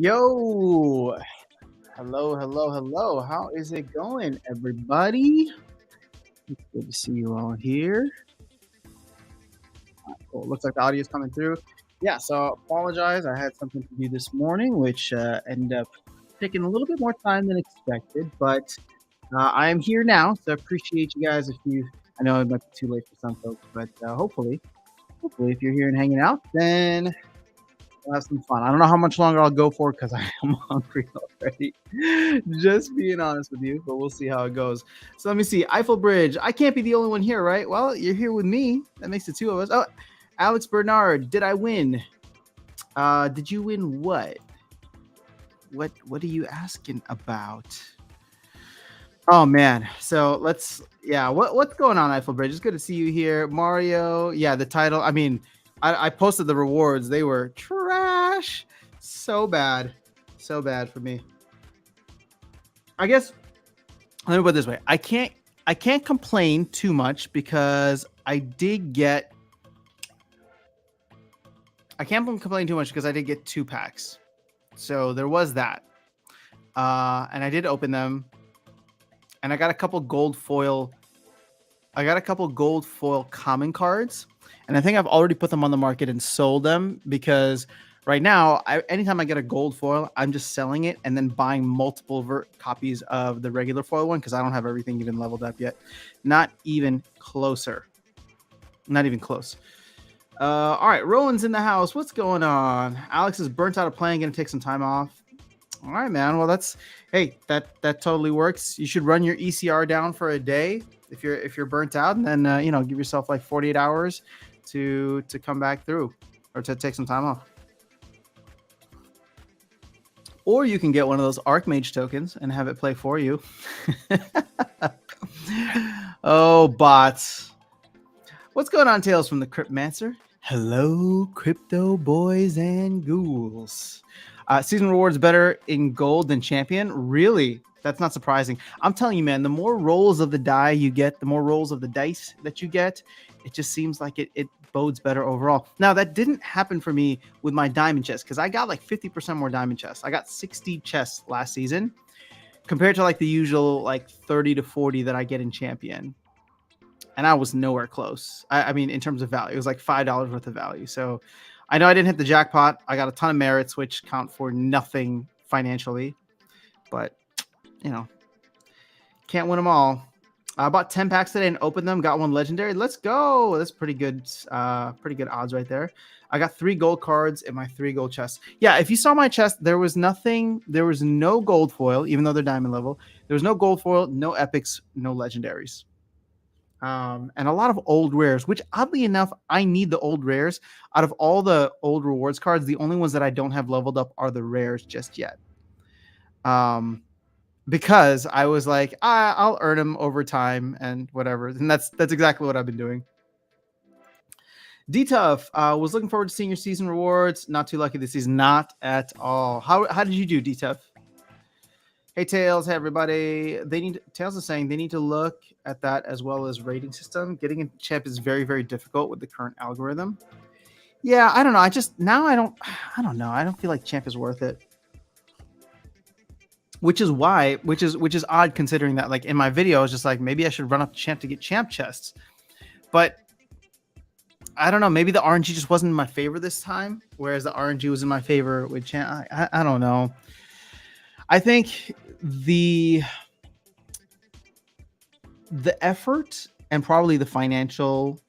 Yo, hello, hello, hello. How is it going, everybody? It's good to see you all here. Cool. Looks like the audio is coming through. Yeah, so apologize. I had something to do this morning, which ended up taking a little bit more time than expected, but I am here now. So I appreciate you guys. If you, I know it might be too late for some folks, but hopefully, if you're here and hanging out, then we'll have some fun. I don't know how much longer I'll go for because I am hungry already. Just being honest with you, but we'll see how it goes. So let me see. Eiffel Bridge. I can't be the only one here, right? Well, you're here with me. That makes it two of us. Oh, Alex Bernard. Did I win? Did you win what? What are you asking about? Oh man. So what's going on, Eiffel Bridge? It's good to see you here. Mario. Yeah, the title. I mean, I posted the rewards. They were trash. So bad. So bad for me. I guess let me put it this way. I can't complain too much because I did get I can't complain too much because I did get 2 packs. So there was that. And I did open them and I got a couple gold foil common cards, and I think I've already put them on the market and sold them because right now, anytime I get a gold foil, I'm just selling it and then buying multiple copies of the regular foil one because I don't have everything even leveled up yet. Not even closer. Not even close. All right, Roland's in the house. What's going on? Alex is burnt out of playing. Going to take some time off. All right, man. Well, that totally works. You should run your ECR down for a day if you're burnt out, and then give yourself like 48 hours to come back through or to take some time off. Or you can get one of those Archmage tokens and have it play for you. Oh, bots. What's going on, Tales from the Cryptmancer? Hello, crypto boys and ghouls. Season rewards better in gold than champion? Really? That's not surprising. I'm telling you, man, the more rolls of the die you get, the more rolls of the dice that you get, it just seems like it bodes better overall. Now, that didn't happen for me with my diamond chest because I got like 50% more diamond chests. I got 60 chests last season compared to like the usual like 30 to 40 that I get in champion. And I was nowhere close. I mean, in terms of value, it was like $5 worth of value. So I know I didn't hit the jackpot. I got a ton of merits, which count for nothing financially. But, can't win them all. I bought 10 packs today and opened them. Got one legendary. Let's go. That's pretty good odds right there. I got 3 gold cards in my 3 gold chests. Yeah, if you saw my chest, there was no gold foil, even though they're diamond level. There was no gold foil, no epics, no legendaries. And a lot of old rares, which oddly enough, I need the old rares. Out of all the old rewards cards, the only ones that I don't have leveled up are the rares just yet. Because I was like, I'll earn them over time and whatever. And that's exactly what I've been doing. D-Tough, was looking forward to seeing your season rewards. Not too lucky this season. Not at all. How did you do, D-Tough? Hey, Tails. Hey, everybody. Tails is saying they need to look at that as well as rating system. Getting a champ is very, very difficult with the current algorithm. Yeah, I don't know. I don't know. I don't feel like champ is worth it. Which is odd considering that like in my video, I was just like, maybe I should run up to champ to get champ chests. But I don't know. Maybe the RNG just wasn't in my favor this time, whereas the RNG was in my favor with champ. I don't know. I think the effort and probably the financial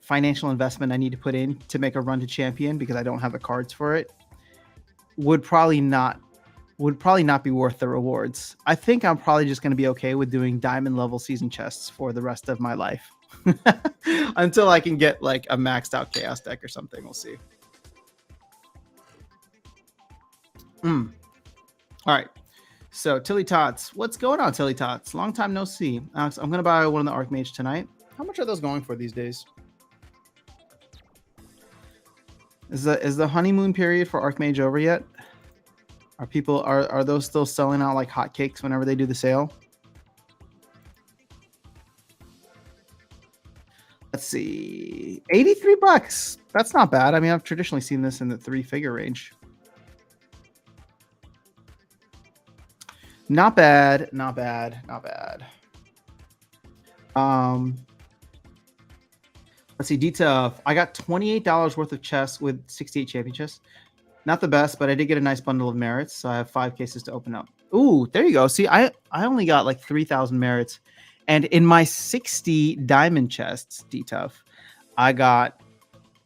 investment I need to put in to make a run to champion because I don't have the cards for it would probably not be worth the rewards. I think I'm probably just going to be okay with doing diamond level season chests for the rest of my life until I can get like a maxed out chaos deck or something. We'll see. All right. So Tilly Tots, what's going on, Tilly Tots? Long time no see. Alex, I'm gonna buy one of the Archmage tonight. How much are those going for these days? Is the honeymoon period for Archmage over yet? Are those still selling out like hotcakes whenever they do the sale? Let's see, $83. That's not bad. I mean, I've traditionally seen this in the 3-figure range. Not bad. Not bad. Not bad. Um, let's see. Detail. I got $28 worth of chests with 68 champion chests. Not the best, but I did get a nice bundle of merits, so I have 5 cases to open up. Ooh, there you go. See, I only got like 3,000 merits, and in my 60 diamond chests, D-Tough, I got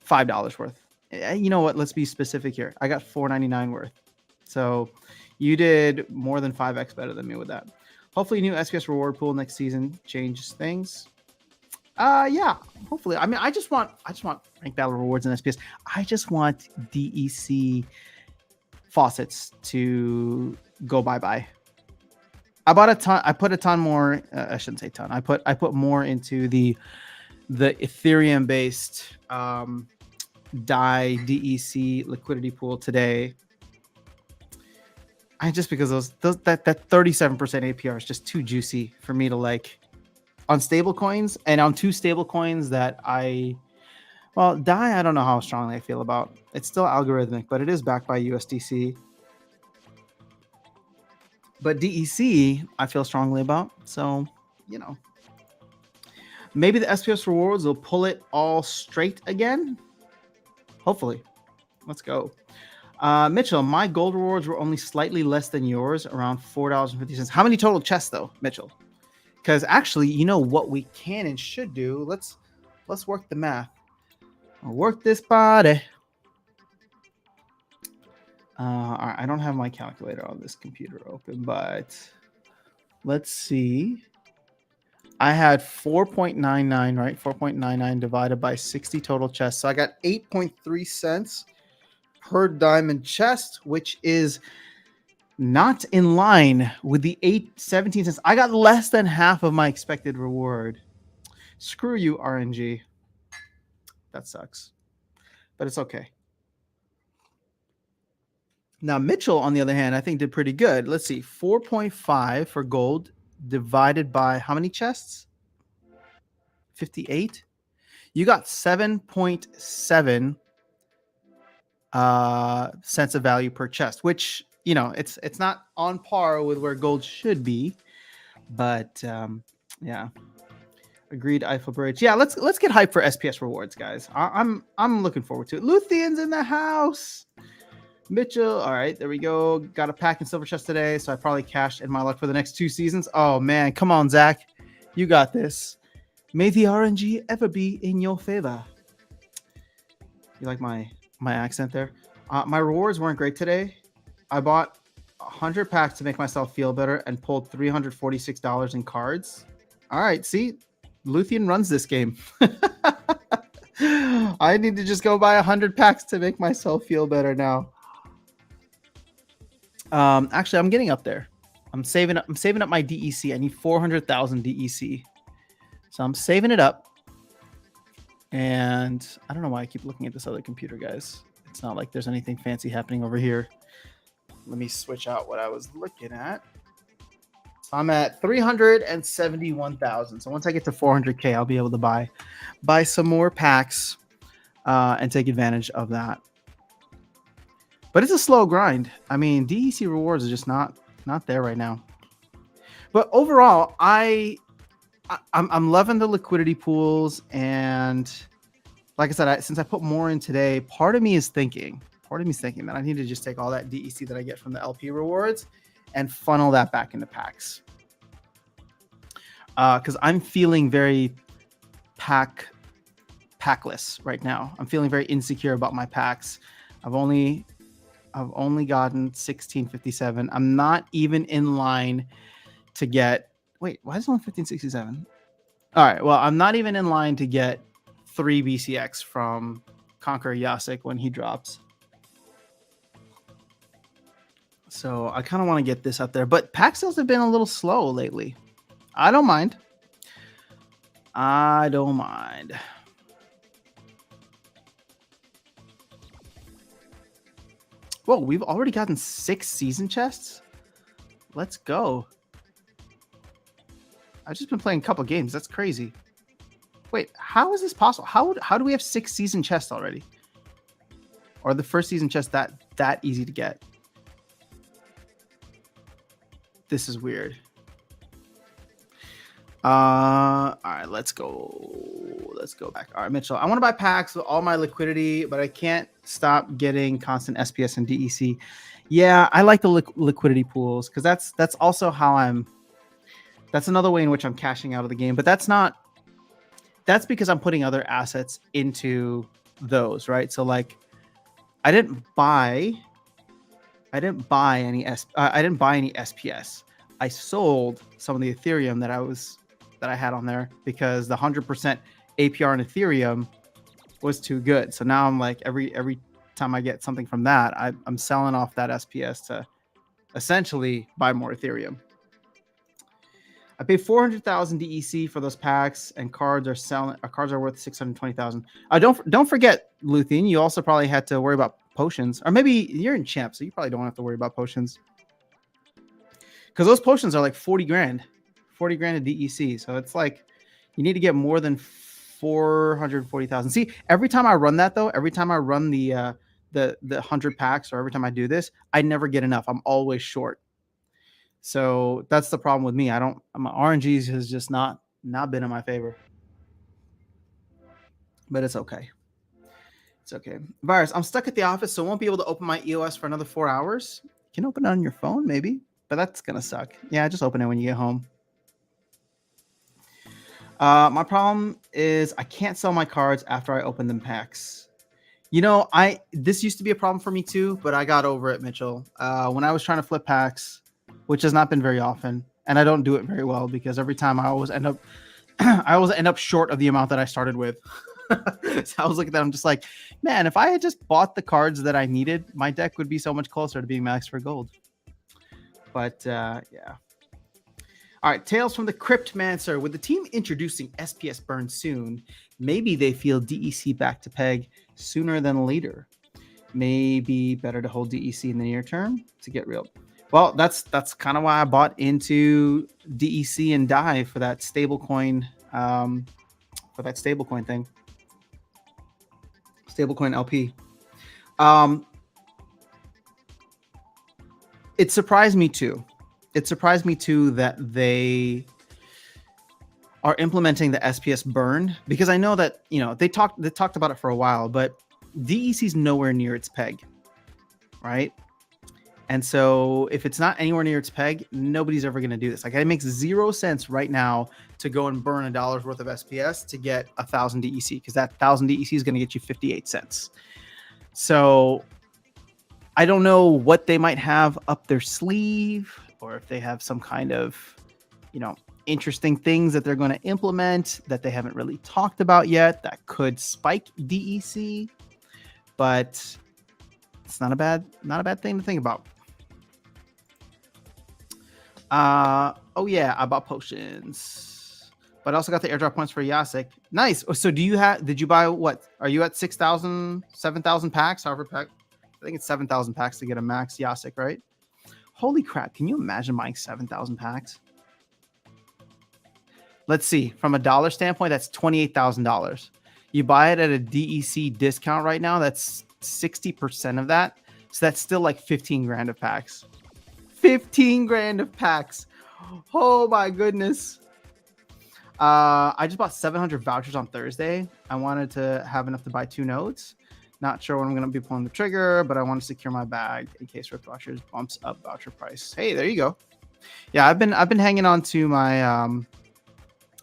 $5 worth. You know what? Let's be specific here. I got $4.99 worth. So you did more than 5x better than me with that. Hopefully, new SPS reward pool next season changes things. Yeah, hopefully. I mean, I just want rank battle rewards in SPS. I just want DEC faucets to go bye-bye. I bought a ton. I put a ton more. I shouldn't say ton. I put more into the Ethereum based DAI DEC liquidity pool today. I just because that 37% APR is just too juicy for me to like on stable coins, and on 2 stable coins that DAI I don't know how strongly I feel about. It's still algorithmic, but it is backed by USDC. But DEC I feel strongly about. So, you know, maybe the SPS rewards will pull it all straight again. Hopefully. Let's go. Mitchell, my gold rewards were only slightly less than yours, around $4.50. How many total chests though, Mitchell? Because actually, you know what we can and should do. Let's work the math. I'll work this body. All right, I don't have my calculator on this computer open, but let's see. I had 4.99, right? 4.99 divided by 60 total chests. So I got 8.3 cents per diamond chest, which is not in line with the 17 cents. I got less than half of my expected reward. Screw you, RNG. That sucks, but it's okay. Now, Mitchell, on the other hand, I think did pretty good. Let's see, 4.5 for gold divided by how many chests? 58. You got 7.7 cents of value per chest, which, you know, it's not on par with where gold should be, but yeah. Agreed, Eiffel Bridge. Yeah, let's get hyped for SPS rewards, guys. I'm looking forward to it. Luthian's in the house. Mitchell, all right, there we go. Got a pack in silver chest today, so I probably cashed in my luck for the next 2 seasons. Oh man, come on, Zach, you got this. May the RNG ever be in your favor. You like my accent there? My rewards weren't great today. I bought 100 packs to make myself feel better and pulled $346 in cards. All right, see, Luthian runs this game. I need to just go buy 100 packs to make myself feel better now. Actually, I'm getting up there. I'm saving up my DEC. I need 400,000 DEC. So I'm saving it up. And I don't know why I keep looking at this other computer, guys. It's not like there's anything fancy happening over here. Let me switch out what I was looking at. So I'm at 371,000. So once I get to 400K, I'll be able to buy some more packs and take advantage of that. But it's a slow grind. I mean, DEC rewards are just not there right now. But overall, I'm loving the liquidity pools, and like I said, since I put more in today, part of me is thinking that I need to just take all that DEC that I get from the LP rewards and funnel that back into packs. Because I'm feeling very packless right now. I'm feeling very insecure about my packs. I've only gotten 1657. I'm not even in line to get. Wait, why is it only 1567? All right, well, I'm not even in line to get 3 BCX from Conqueror Yasik when he drops. So I kind of want to get this up there, but pack sales have been a little slow lately. I don't mind. Whoa, we've already gotten 6 season chests. Let's go. I've just been playing a couple games. That's crazy. Wait, how is this possible? How do we have 6 season chests already? Or the first season chest that easy to get? This is weird. All right, let's go. Let's go back. All right, Mitchell. I want to buy packs with all my liquidity, but I can't stop getting constant SPS and DEC. Yeah, I like the liquidity pools because that's also how I'm. That's another way in which I'm cashing out of the game, but that's because I'm putting other assets into those, right? So like, I didn't buy any I didn't buy any SPS. I sold some of the Ethereum that I had on there because the 100% APR in Ethereum was too good. So now I'm like every time I get something from that, I'm selling off that SPS to essentially buy more Ethereum. I paid 400,000 DEC for those packs, and cards are worth 620,000. Don't forget, Luthien, you also probably had to worry about potions, or maybe you're in champ, so you probably don't have to worry about potions because those potions are like 40 grand of DEC. So it's like you need to get more than 440,000. See, every time I run that though, every time I run the 100 packs, or every time I do this, I never get enough. I'm always short. So that's the problem with me. My RNGs has just not been in my favor. But it's okay. It's okay. Virus, I'm stuck at the office, so I won't be able to open my EOS for another 4 hours. You can open it on your phone, maybe, but that's gonna suck. Yeah, just open it when you get home. My problem is I can't sell my cards after I open them packs. You know, this used to be a problem for me too, but I got over it, Mitchell. When I was trying to flip packs, which has not been very often, and I don't do it very well because every time I always end up short of the amount that I started with. So I was looking at that, I'm just like, man, if I had just bought the cards that I needed, my deck would be so much closer to being maxed for gold. But yeah. All right, Tales from the Cryptmancer. With the team introducing SPS burn soon, maybe they feel DEC back to peg sooner than later. Maybe better to hold DEC in the near term to get real. Well, that's kind of why I bought into DEC and DAI for that stablecoin thing. Stablecoin LP. It surprised me too. That they are implementing the SPS burn, because I know that, you know, they talked about it for a while, but DEC is nowhere near its peg, right? And so if it's not anywhere near its peg, nobody's ever going to do this. Like, it makes zero sense right now to go and burn $1 worth of SPS to get 1,000 DEC, because that 1,000 DEC is going to get you 58 cents. So I don't know what they might have up their sleeve, or if they have some kind of, you know, interesting things that they're going to implement that they haven't really talked about yet that could spike DEC, but it's not a bad thing to think about. Oh yeah, I bought potions, but I also got the airdrop points for Yasik. Nice. So did you buy what? Are you at 6,000, 7,000 packs? However pack, I think it's 7,000 packs to get a max Yasik, right? Holy crap. Can you imagine buying 7,000 packs? Let's see, from a dollar standpoint, that's $28,000. You buy it at a DEC discount right now, that's 60% of that. So that's still like 15 grand of packs. 15 grand of packs. Oh my goodness. I just bought 700 vouchers on Thursday. I wanted to have enough to buy 2 nodes. Not sure when I'm going to be pulling the trigger, but I want to secure my bag in case Rift Watchers bumps up voucher price. Hey, there you go. Yeah, I've been hanging on to my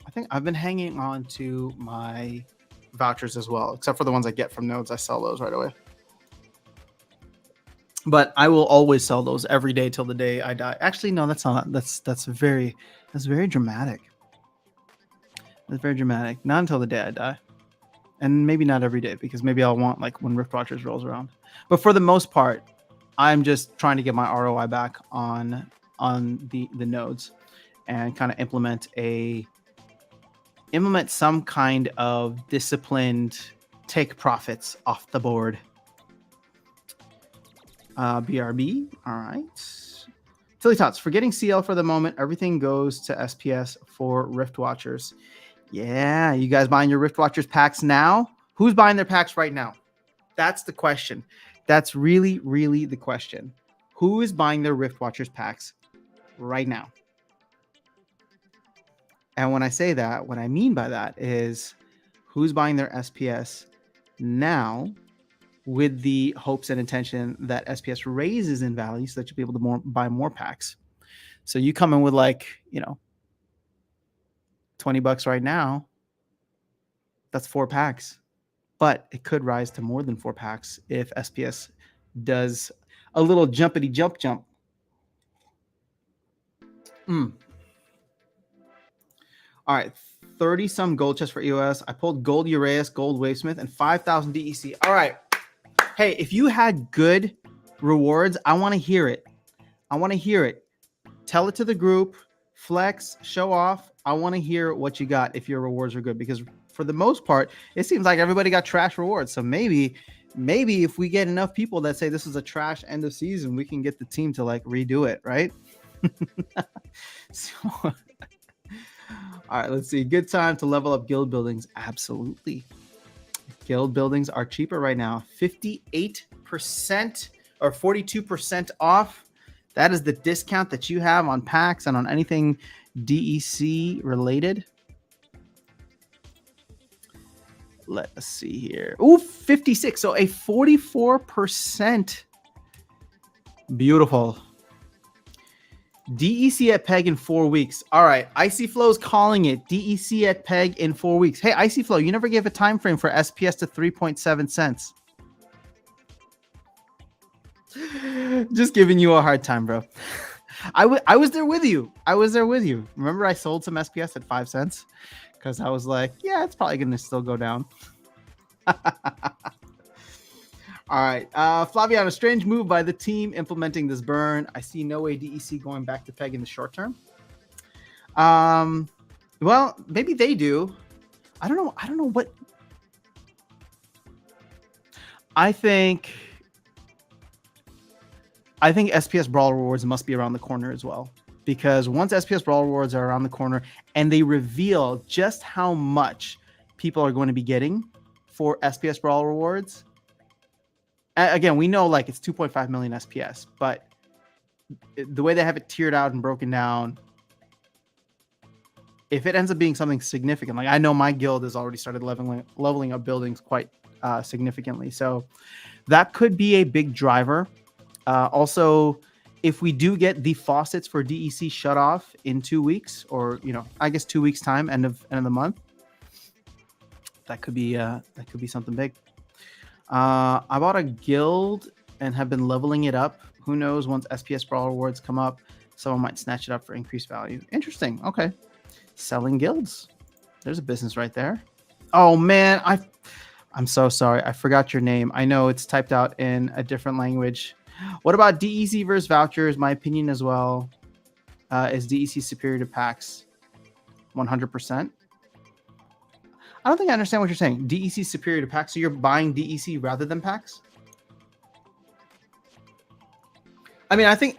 I think I've been hanging on to my vouchers as well, except for the ones I get from nodes. I sell those right away. But I will always sell those every day till the day I die. Actually, no, that's not. That's very dramatic. That's very dramatic. Not until the day I die, and maybe not every day, because maybe I'll want like when Rift Watchers rolls around. But for the most part, I'm just trying to get my ROI back on the nodes, and kind of implement some kind of disciplined take profits off the board. BRB. All right. Philly Tots, forgetting CL for the moment. Everything goes to SPS for Rift Watchers. Yeah. You guys buying your Rift Watchers packs now? Who's buying their packs right now? That's the question. That's really, really the question. Who is buying their Rift Watchers packs right now. And when I say that, what I mean by that is who's buying their SPS now with the hopes and intention that SPS raises in value so that you'll be able to buy more packs. So you come in with like, $20 right now, that's 4 packs. But it could rise to more than 4 packs if SPS does a little jumpity jump. All right, 30 some gold chests for EOS. I pulled gold Uraeus, gold Wavesmith, and 5,000 DEC. All right. Hey, if you had good rewards, I want to hear it. Tell it to the group, flex, show off. I want to hear what you got if your rewards are good, because for the most part, it seems like everybody got trash rewards. So maybe if we get enough people that say this is a trash end of season, we can get the team to like redo it, right? So, all right, let's see. Good time to level up guild buildings. Absolutely. Guild buildings are cheaper right now. 58% or 42% off. That is the discount that you have on packs and on anything DEC related. Let us see here. Ooh, 56. So a 44%. Beautiful. DEC at Peg in 4 weeks. All right. Icy Flow's calling it. DEC at Peg in 4 weeks. Hey, Icy Flow, you never gave a time frame for SPS to 3.7 cents. Just giving you a hard time, bro. I was there with you. Remember I sold some SPS at 5 cents? Because I was like, yeah, it's probably going to still go down. All right. Flaviano, strange move by the team implementing this burn. I see no way DEC going back to Peg in the short term. Well, maybe they do. I don't know what. I think SPS Brawl rewards must be around the corner as well. Because once SPS Brawl rewards are around the corner and they reveal just how much people are going to be getting for SPS Brawl rewards. Again, we know like it's 2.5 million SPS, but the way they have it tiered out and broken down, if it ends up being something significant, like I know my guild has already started leveling up buildings quite significantly. So that could be a big driver. Also, if we do get the faucets for DEC shut off in 2 weeks, or I guess 2 weeks time, end of the month, that could be something big. I bought a guild and have been leveling it up. Who knows? Once SPS Brawl rewards come up, someone might snatch it up for increased value. Interesting. Okay, selling guilds. There's a business right there. Oh man, I'm so sorry. I forgot your name. I know it's typed out in a different language. What about DEC versus vouchers? My opinion as well. Is DEC superior to packs? 100%. I don't think I understand what you're saying. DEC superior to packs, so you're buying DEC rather than packs? I mean, I think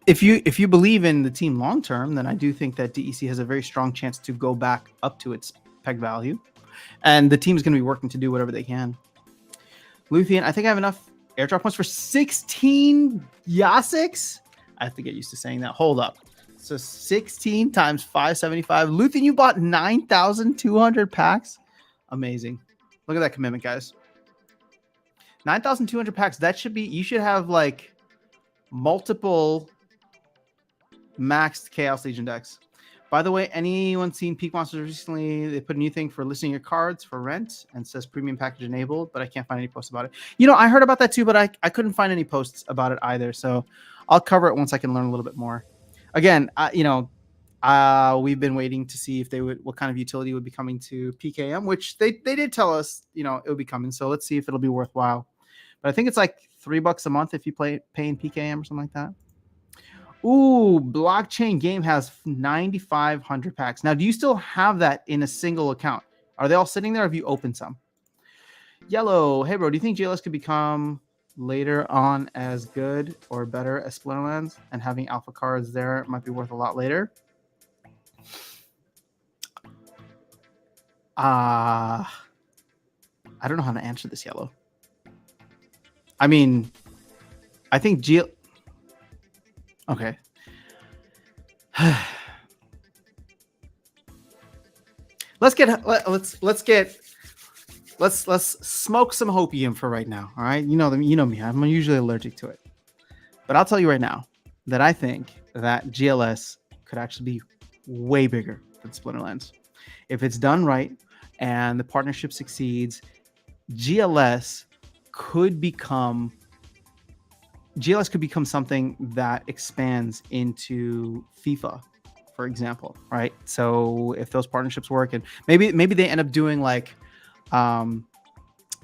if you believe in the team long term, then I do think that DEC has a very strong chance to go back up to its peg value, and the team's going to be working to do whatever they can. Luthien, I think I have enough airdrop points for 16 Yasiks. I have to get used to saying that. Hold up. So 16 times 575. Luthien, you bought 9,200 packs. Amazing. Look at that commitment, guys. 9,200 packs. That should be, you should have like multiple maxed Chaos Legion decks. By the way, anyone seen Peak Monsters recently? They put a new thing for listing your cards for rent and says premium package enabled, but I can't find any posts about it. I heard about that too, but I couldn't find any posts about it either. So I'll cover it once I can learn a little bit more. Again, we've been waiting to see if what kind of utility would be coming to PKM, which they did tell us, it would be coming. So let's see if it'll be worthwhile. But I think it's like $3 a month if you pay in PKM or something like that. Ooh, Blockchain Game has 9,500 packs. Now, do you still have that in a single account? Are they all sitting there, or have you opened some? Yellow, hey bro, do you think GLS could become later on as good or better as Splinterlands, and having alpha cards there might be worth a lot later? I don't know how to answer this, Yellow. I mean, I think okay. let's get let's smoke some hopium for right now. All right, you know me. I'm usually allergic to it, but I'll tell you right now that I think that GLS could actually be way bigger than Splinterlands if it's done right and the partnership succeeds. GLS could become GLS could become something that expands into FIFA, for example, right? So if those partnerships work, and maybe they end up doing like,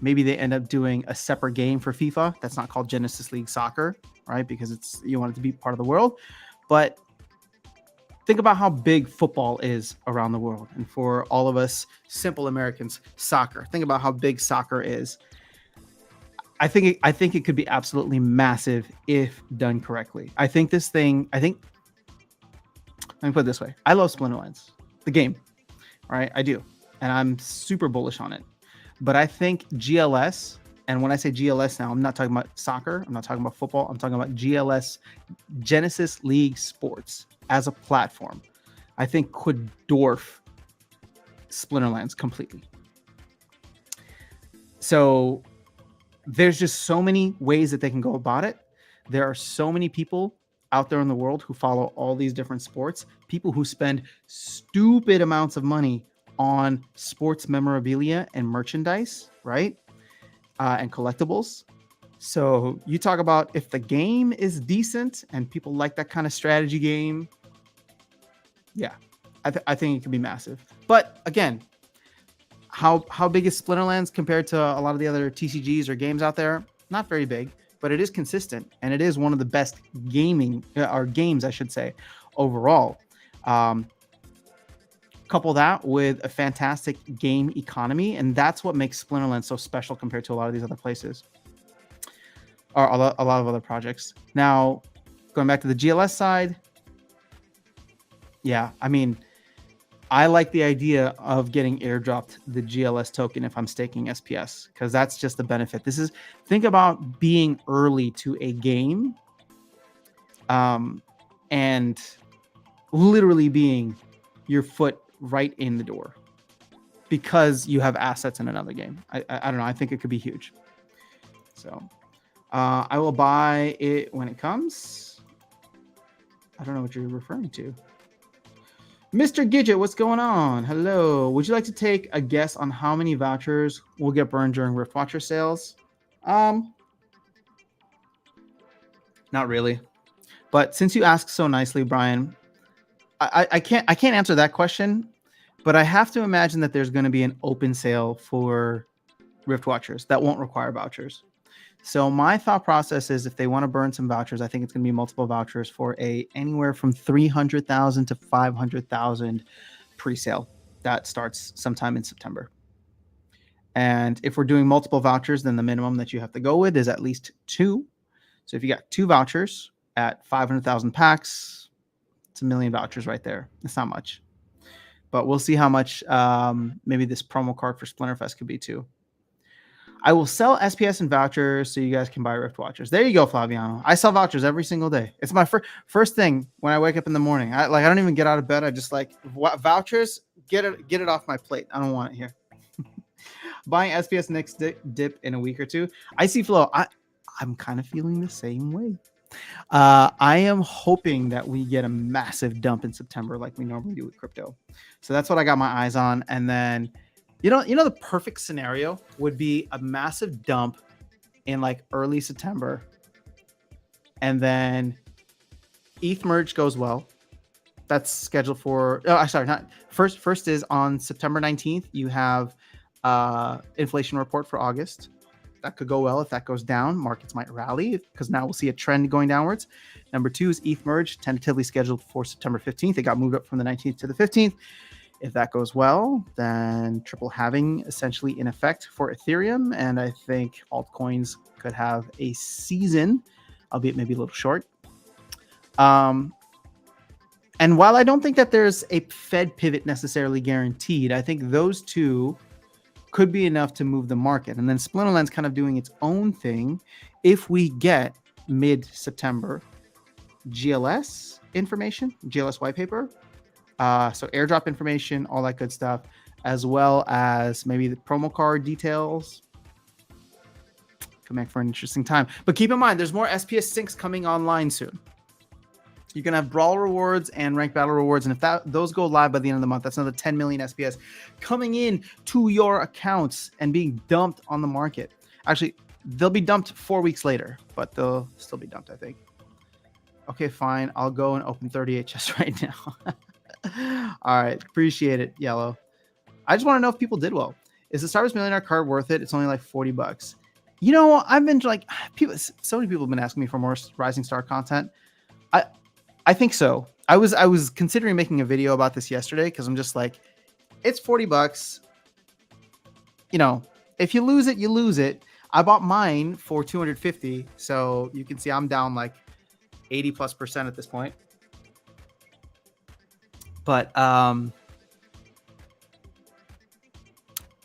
maybe they end up doing a separate game for FIFA that's not called Genesis League Soccer, right? Because you want it to be part of the world. But think about how big football is around the world, and for all of us simple Americans, soccer. Think about how big soccer is. I think it could be absolutely massive if done correctly. I think let me put it this way. I love Splinterlands, the game, right? I do. And I'm super bullish on it. But I think GLS, and when I say GLS now, I'm not talking about soccer. I'm not talking about football. I'm talking about GLS, Genesis League Sports, as a platform. I think could dwarf Splinterlands completely. So there's just so many ways that they can go about it. There are so many people out there in the world who follow all these different sports, people who spend stupid amounts of money on sports memorabilia and merchandise, right? And collectibles. So you talk about if the game is decent and people like that kind of strategy game, yeah, I think it could be massive. But again, how big is Splinterlands compared to a lot of the other TCGs or games out there? Not very big, but it is consistent, and it is one of the best games, I should say, overall. Couple that with a fantastic game economy, and that's what makes Splinterlands so special compared to a lot of these other places, or a lot of other projects. Now, going back to the GLS side, yeah, I mean, I like the idea of getting airdropped the GLS token if I'm staking SPS, because that's just the benefit. Think about being early to a game, and literally being your foot right in the door because you have assets in another game. I don't know. I think it could be huge. So I will buy it when it comes. I don't know what you're referring to. Mr. Gidget, what's going on? Hello. Would you like to take a guess on how many vouchers will get burned during Riftwatcher sales? Not really. But since you asked so nicely, Brian, I can't answer that question, but I have to imagine that there's going to be an open sale for Riftwatchers that won't require vouchers. So my thought process is if they want to burn some vouchers, I think it's going to be multiple vouchers for anywhere from 300,000 to 500,000 pre-sale that starts sometime in September. And if we're doing multiple vouchers, then the minimum that you have to go with is at least 2. So if you got 2 vouchers at 500,000 packs, it's 1 million vouchers right there. It's not much, but we'll see how much maybe this promo card for Splinterfest could be too. I will sell SPS and vouchers so you guys can buy Riftwatchers. There you go, Flaviano. I sell vouchers every single day. It's my first thing when I wake up in the morning. I don't even get out of bed. I just vouchers. Get it off my plate. I don't want it here. Buying SPS next dip in a week or 2. I see Flo. I'm kind of feeling the same way. I am hoping that we get a massive dump in September like we normally do with crypto. So that's what I got my eyes on. And then you know the perfect scenario would be a massive dump in like early September, and then ETH merge goes well. That's scheduled for first is on September 19th. You have inflation report for August. That could go well. If that goes down, markets might rally because now we'll see a trend going downwards. Number 2 is ETH merge, tentatively scheduled for September 15th. It got moved up from the 19th to the 15th. If that goes well, then triple halving essentially in effect for Ethereum. And I think altcoins could have a season, albeit maybe a little short. And while I don't think that there's a Fed pivot necessarily guaranteed, I think those 2 could be enough to move the market. And then Splinterland's kind of doing its own thing. If we get mid-September GLS information, GLS white paper. So airdrop information, all that good stuff, as well as maybe the promo card details. Could make for an interesting time. But keep in mind, there's more SPS syncs coming online soon. You're going to have Brawl rewards and Ranked Battle rewards. And if those go live by the end of the month, that's another 10 million SPS coming in to your accounts and being dumped on the market. Actually, they'll be dumped 4 weeks later, but they'll still be dumped, I think. Okay, fine. I'll go and open 38 chests right now. All right. Appreciate it, Yellow. I just want to know if people did well. Is the Starburst Millionaire card worth it? It's only like $40. You know, I've been like, so many people have been asking me for more Rising Star content. I think so. I was considering making a video about this yesterday because I'm just like, it's $40. You know, if you lose it, you lose it. I bought mine for $250, so you can see I'm down like 80+% at this point. But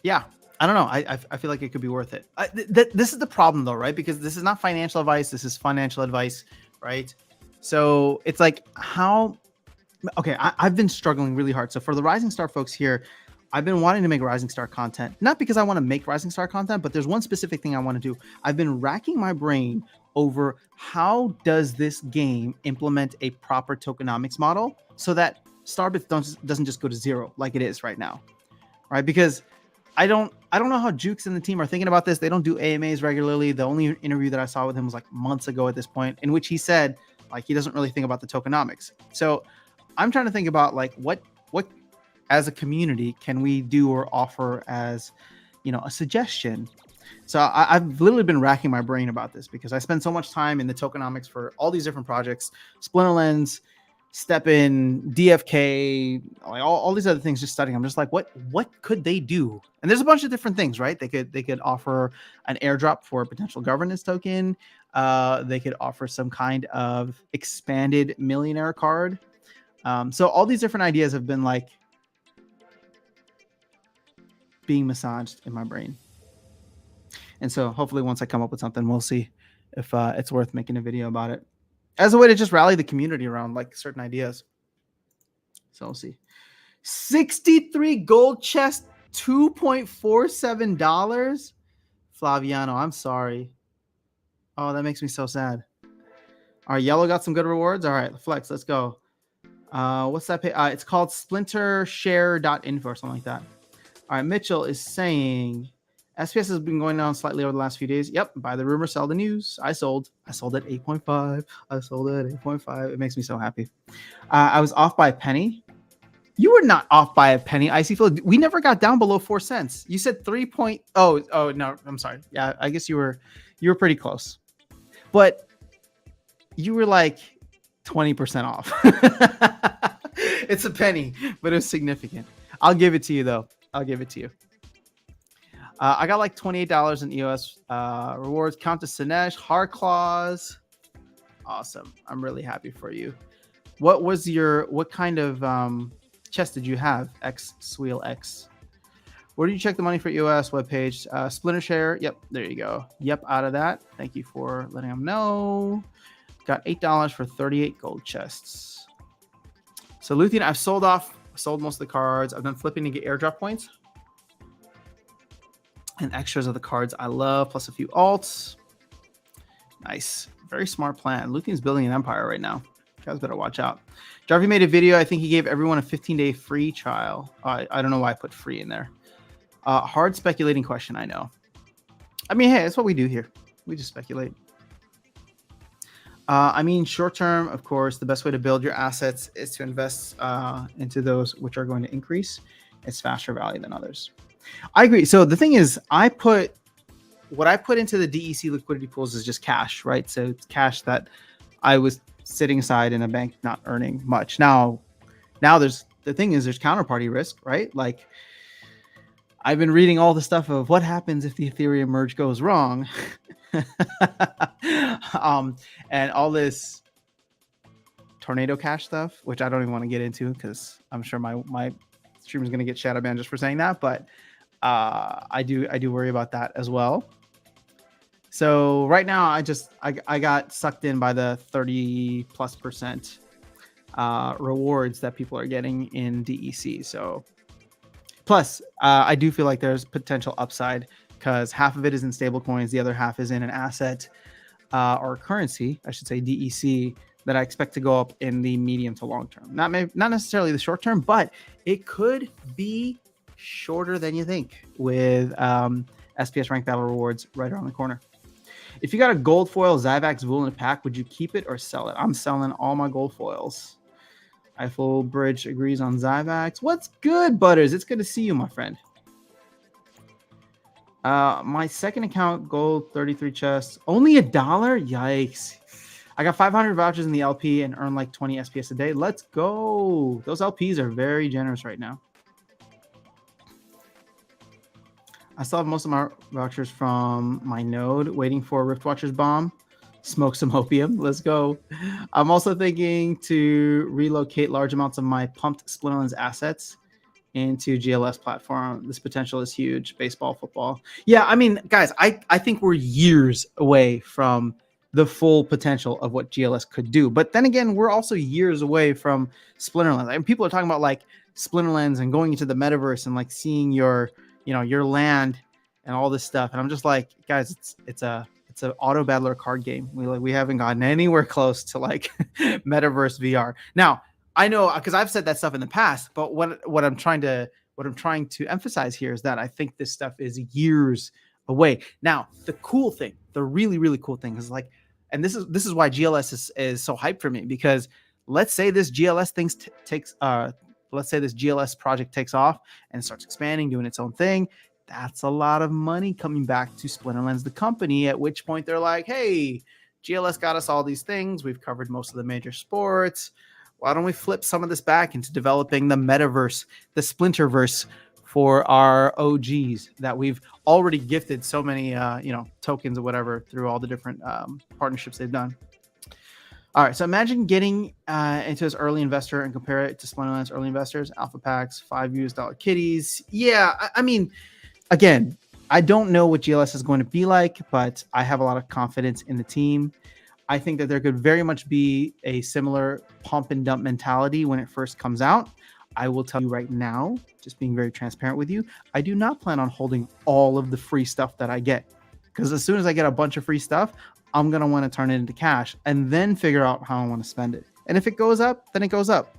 yeah, I don't know. I feel like it could be worth it. This is the problem though, right? Because this is not financial advice. This is financial advice, right? So it's like okay, I've been struggling really hard. So for the Rising Star folks here, I've been wanting to make Rising Star content, not because I want to make Rising Star content, but there's one specific thing I want to do. I've been racking my brain over how does this game implement a proper tokenomics model so that Starbits doesn't just go to zero like it is right now, right? Because I don't know how Jukes and the team are thinking about this. They don't do AMAs regularly. The only interview that I saw with him was like months ago at this point, in which he said like he doesn't really think about the tokenomics. So I'm trying to think about like what as a community can we do or offer as, you know, a suggestion. So I've literally been racking my brain about this because I spend so much time in the tokenomics for all these different projects, Splinterlands, STEPN, DFK, like all these other things, just studying. I'm just like, what could they do? And there's a bunch of different things, right? They could offer an airdrop for a potential governance token. They could offer some kind of expanded millionaire card. So all these different ideas have been like being massaged in my brain. And so hopefully once I come up with something, we'll see if it's worth making a video about it as a way to just rally the community around like certain ideas. So we'll see. 63 gold chest, $2.47. Flaviano, I'm sorry. Oh, that makes me so sad. All right, Yellow got some good rewards. All right, Flex, let's go. What's that pay? It's called splintershare.info or something like that. All right, Mitchell is saying SPS has been going down slightly over the last few days. Yep, buy the rumor, sell the news. I sold at 8.5. I sold at 8.5. It makes me so happy. I was off by a penny. You were not off by a penny, Icy Phil. We never got down below 4 cents. You said 3 point. Oh no, I'm sorry. Yeah, I guess you were pretty close, but you were like 20% off. It's a penny, but it was significant. I'll give it to you though. I'll give it to you. I got like $28 in EOS rewards. Countess Sinesh, Harclaws. Awesome. I'm really happy for you. What kind of chest did you have? X Sweel X. Where do you check the money for EOS webpage? Splinter Share. Yep, there you go. Yep, out of that. Thank you for letting them know. Got $8 for 38 gold chests. So Luthien, I've sold most of the cards. I've done flipping to get airdrop points and extras of the cards I love, plus a few alts. Nice. Very smart plan. Luthien's building an empire right now. You guys better watch out. Jarvie made a video. I think he gave everyone a 15-day free trial. I don't know why I put free in there. Hard speculating question, I know. I mean, hey, that's what we do here. We just speculate. I mean, short term, of course, the best way to build your assets is to invest into those which are going to increase its faster value than others. I agree. So the thing is, what I put into the DEC liquidity pools is just cash, right? So it's cash that I was sitting aside in a bank, not earning much. Now there's counterparty risk, right? Like I've been reading all the stuff of what happens if the Ethereum merge goes wrong. And all this tornado cash stuff, which I don't even want to get into because I'm sure my stream is going to get shadow banned just for saying that. But I do worry about that as well. So right now I got sucked in by the 30+% rewards that people are getting in DEC. So plus, I do feel like there's potential upside because half of it is in stable coins, the other half is in an asset or currency, I should say DEC, that I expect to go up in the medium to long term. Not necessarily the short term, but it could be shorter than you think with SPS Rank Battle Rewards right around the corner. If you got a gold foil Zyvax Vool in a pack, would you keep it or sell it? I'm selling all my gold foils. Eiffel Bridge agrees on Zyvax. What's good, Butters? It's good to see you, my friend. My second account, gold 33 chests, only $1. Yikes! I got 500 vouchers in the LP and earn like 20 SPS a day. Let's go! Those LPs are very generous right now. I still have most of my vouchers from my node, waiting for Riftwatcher's bomb. Smoke some opium. Let's go. I'm also thinking to relocate large amounts of my pumped Splinterlands assets into GLS platform. This potential is huge. Baseball, football. Yeah, I mean, guys, I think we're years away from the full potential of what GLS could do. But then again, we're also years away from Splinterlands. I mean, people are talking about like Splinterlands and going into the metaverse and like seeing your land and all this stuff. And I'm just like, guys, it's an auto battler card game. We haven't gotten anywhere close to like metaverse VR. Now, I know because I've said that stuff in the past, but what I'm trying to emphasize here is that I think this stuff is years away. Now, the cool thing, the really, really cool thing is like, and this is why GLS is so hyped for me, because let's say this GLS let's say this GLS project takes off and starts expanding, doing its own thing. That's a lot of money coming back to Splinterlands, the company, at which point they're like, hey, GLS got us all these things. We've covered most of the major sports. Why don't we flip some of this back into developing the metaverse, the Splinterverse for our OGs that we've already gifted so many, tokens or whatever through all the different partnerships they've done. All right, so imagine getting into as early investor and compare it to Splinterlands early investors, alpha packs, 5 US dollar kitties. Yeah, I mean, again, I don't know what GLS is going to be like, but I have a lot of confidence in the team. I think that there could very much be a similar pump and dump mentality when it first comes out. I will tell you right now, just being very transparent with you, I do not plan on holding all of the free stuff that I get, because as soon as I get a bunch of free stuff, I'm going to want to turn it into cash and then figure out how I want to spend it. And if it goes up, then it goes up.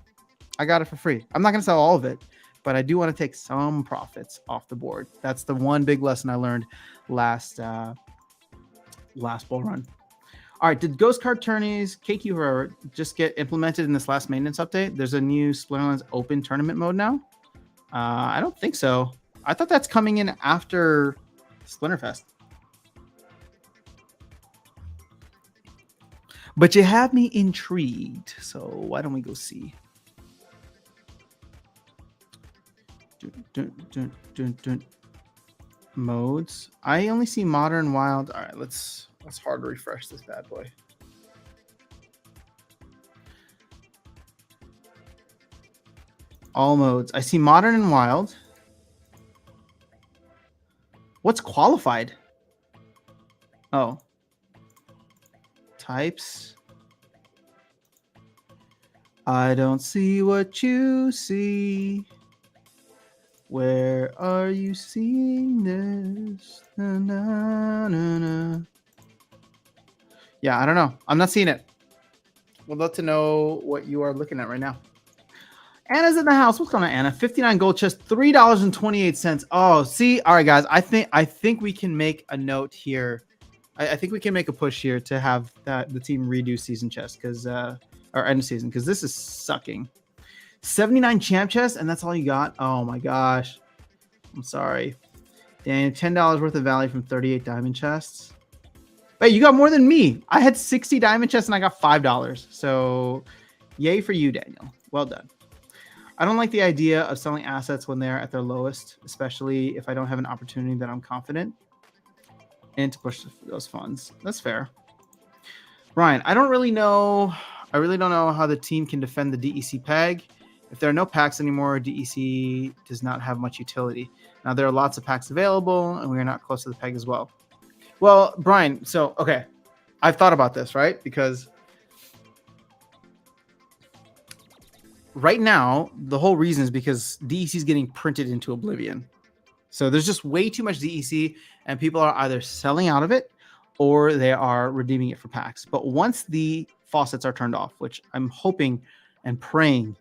I got it for free. I'm not going to sell all of it, but I do want to take some profits off the board. That's the one big lesson I learned last bull run. All right, did Ghost Card Tourneys, KQ Forever, just get implemented in this last maintenance update? There's a new Splinterlands open tournament mode now? I don't think so. I thought that's coming in after Splinterfest. But you have me intrigued, so why don't we go see? Modes. I only see Modern, Wild. All right, let's hard refresh this bad boy. All modes. I see Modern and Wild. What's qualified? Oh. Types. I don't see what you see. Where are you seeing this? Na, na, na, na. Yeah, I don't know. I'm not seeing it. Would love to know what you are looking at right now. Anna's in the house. What's going on, Anna? 59 gold chest, $3.28. Oh, see, all right, guys. I think we can make a note here. I think we can make a push here to have the team redo season chest or end of season, because this is sucking. 79 champ chests, and that's all you got? Oh my gosh. I'm sorry. Damn, $10 worth of value from 38 diamond chests. Wait, you got more than me. I had 60 diamond chests and I got $5. So yay for you, Daniel. Well done. I don't like the idea of selling assets when they're at their lowest, especially if I don't have an opportunity that I'm confident in to push those funds. That's fair. Ryan, I really don't know how the team can defend the DEC peg. If there are no packs anymore, DEC does not have much utility. Now, there are lots of packs available, and we are not close to the peg as well. Well, Brian, so, okay. I've thought about this, right? Because right now, the whole reason is because DEC is getting printed into oblivion. So there's just way too much DEC, and people are either selling out of it or they are redeeming it for packs. But once the faucets are turned off, which I'm hoping and praying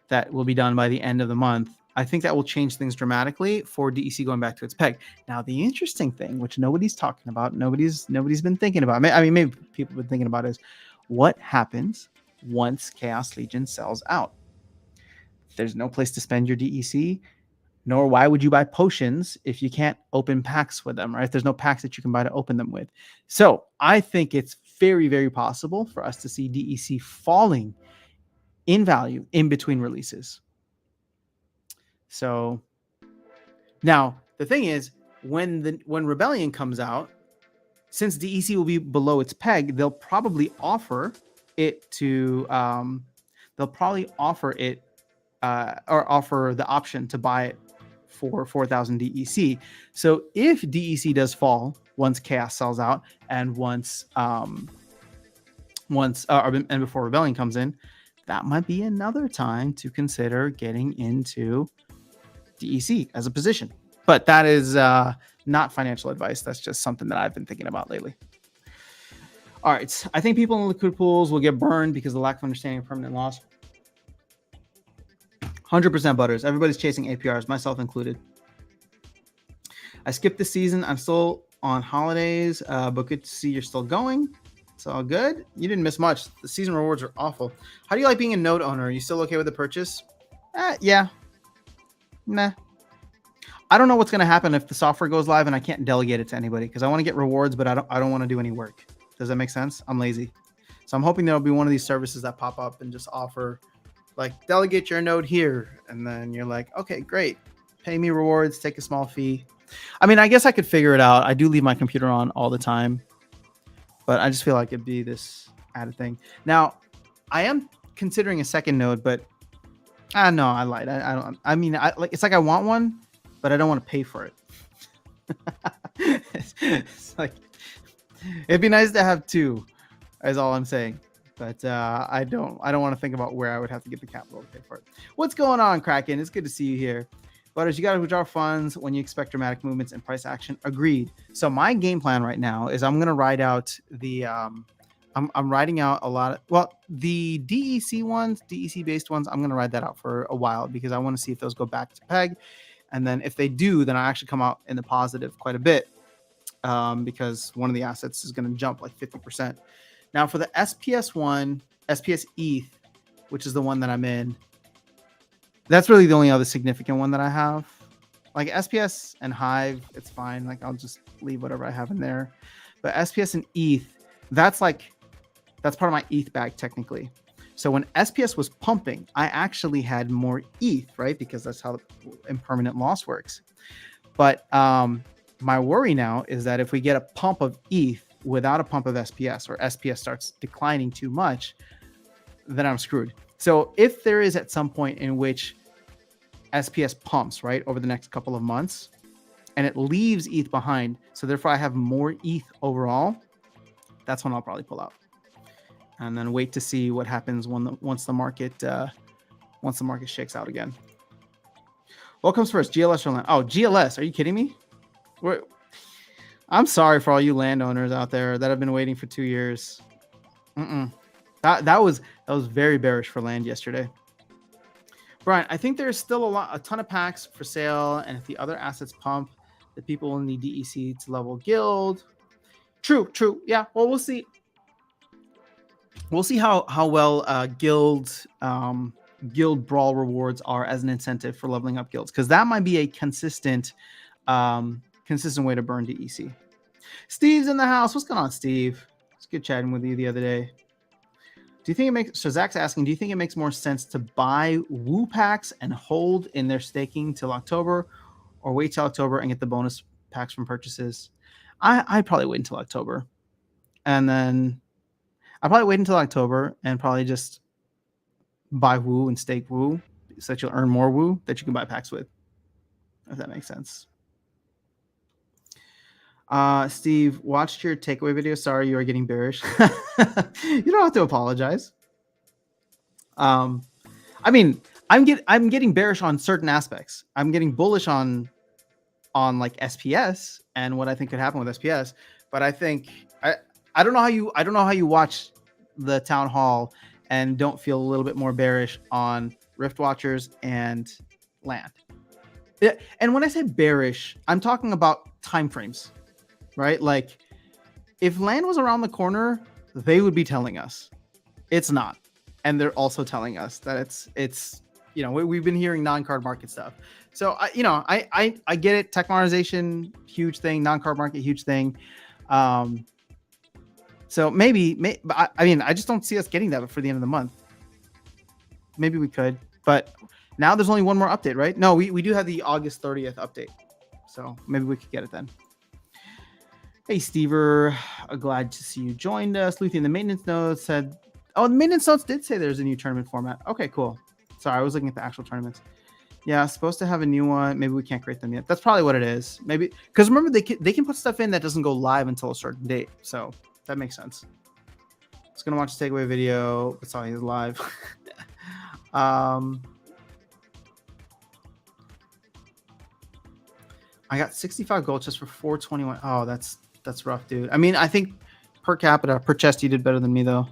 that will be done by the end of the month, I think that will change things dramatically for DEC going back to its peg. Now, the interesting thing, which nobody's talking about, nobody's been thinking about, I mean, maybe people have been thinking about, is what happens once Chaos Legion sells out? There's no place to spend your DEC, nor why would you buy potions if you can't open packs with them, right? There's no packs that you can buy to open them with. So I think it's very, very possible for us to see DEC falling in value in between releases. So now the thing is, when Rebellion comes out, since DEC will be below its peg, they'll probably offer it to or offer the option to buy it for 4,000 DEC. So if DEC does fall once Chaos sells out and before Rebellion comes in, that might be another time to consider getting into DEC as a position. But that is not financial advice. That's just something that I've been thinking about lately. All right. I think people in liquid pools will get burned because of the lack of understanding of permanent loss. 100% butters. Everybody's chasing APRs, myself included. I skipped the season. I'm still on holidays, but good to see you're still going. It's all good. You didn't miss much. The season rewards are awful. How do you like being a node owner? Are you still okay with the purchase? Yeah. Nah. I don't know what's going to happen if the software goes live and I can't delegate it to anybody because I want to get rewards, but I don't want to do any work. Does that make sense? I'm lazy. So I'm hoping there'll be one of these services that pop up and just offer, like, delegate your node here. And then you're like, okay, great. Pay me rewards, take a small fee. I mean, I guess I could figure it out. I do leave my computer on all the time, but I just feel like it'd be this added thing. Now, I am considering a second node, but no, I lied. I don't. I mean, it's like I want one, but I don't want to pay for it. It's like, it'd be nice to have two, is all I'm saying. But I don't want to think about where I would have to get the capital to pay for it. What's going on, Kraken? It's good to see you here. Butters, you got to withdraw funds when you expect dramatic movements and price action. Agreed. So my game plan right now is I'm going to ride out the I'm riding out a lot of, the DEC ones, DEC based ones, I'm going to ride that out for a while because I want to see if those go back to peg. And then if they do, then I actually come out in the positive quite a bit because one of the assets is going to jump like 50%. Now for the SPS one, SPS ETH, which is the one that I'm in, that's really the only other significant one that I have. Like SPS and Hive, it's fine. Like I'll just leave whatever I have in there. But SPS and ETH, that's part of my ETH bag technically. So when SPS was pumping, I actually had more ETH, right? Because that's how impermanent loss works. But my worry now is that if we get a pump of ETH without a pump of SPS, or SPS starts declining too much, then I'm screwed. So if there is at some point in which SPS pumps, right, over the next couple of months, and it leaves ETH behind, so therefore I have more ETH overall, that's when I'll probably pull out. And then wait to see what happens once the market shakes out again. What comes first, GLS or land? Oh, GLS? Are you kidding me? I'm sorry for all you landowners out there that have been waiting for 2 years. That was very bearish for land yesterday. Brian, I think there's still a ton of packs for sale, and if the other assets pump, the people will need DEC to level guild. True. Yeah. Well, we'll see. We'll see how well guild brawl rewards are as an incentive for leveling up guilds, because that might be a consistent way to burn DEC. Steve's in the house. What's going on, Steve? It's good chatting with you the other day. Do you think it makes, so Zach's asking, do you think it makes more sense to buy Woo packs and hold in their staking till October, or wait till October and get the bonus packs from purchases? I'd probably wait until October. And then I'd probably wait until October and probably just buy Woo and stake Woo so that you'll earn more Woo that you can buy packs with. If that makes sense. Steve, watched your takeaway video. Sorry, you are getting bearish. You don't have to apologize. I mean, I'm getting bearish on certain aspects. I'm getting bullish on like SPS and what I think could happen with SPS. But I think I don't know how you watch the town hall and don't feel a little bit more bearish on Rift Watchers and land. Yeah, and when I say bearish, I'm talking about time frames, right? Like if land was around the corner, they would be telling us. It's not. And they're also telling us that it's we've been hearing non-card market stuff. So I get it. Tech monetization, huge thing. Non-card market, huge thing. So I mean, I just don't see us getting that before the end of the month. Maybe we could, but now there's only one more update, right? No, we do have the August 30th update. So maybe we could get it then. Hey, Stever, glad to see you joined us. Luthien, the maintenance notes said, oh, the maintenance notes did say there's a new tournament format. Okay, cool. Sorry, I was looking at the actual tournaments. Yeah, supposed to have a new one. Maybe we can't create them yet. That's probably what it is. Maybe because remember they can put stuff in that doesn't go live until a certain date. So that makes sense. I was gonna watch the takeaway video. It's all he's live. I got 65 gold just for 421. Oh, that's rough, dude. I mean, I think per capita, per chest, you did better than me though.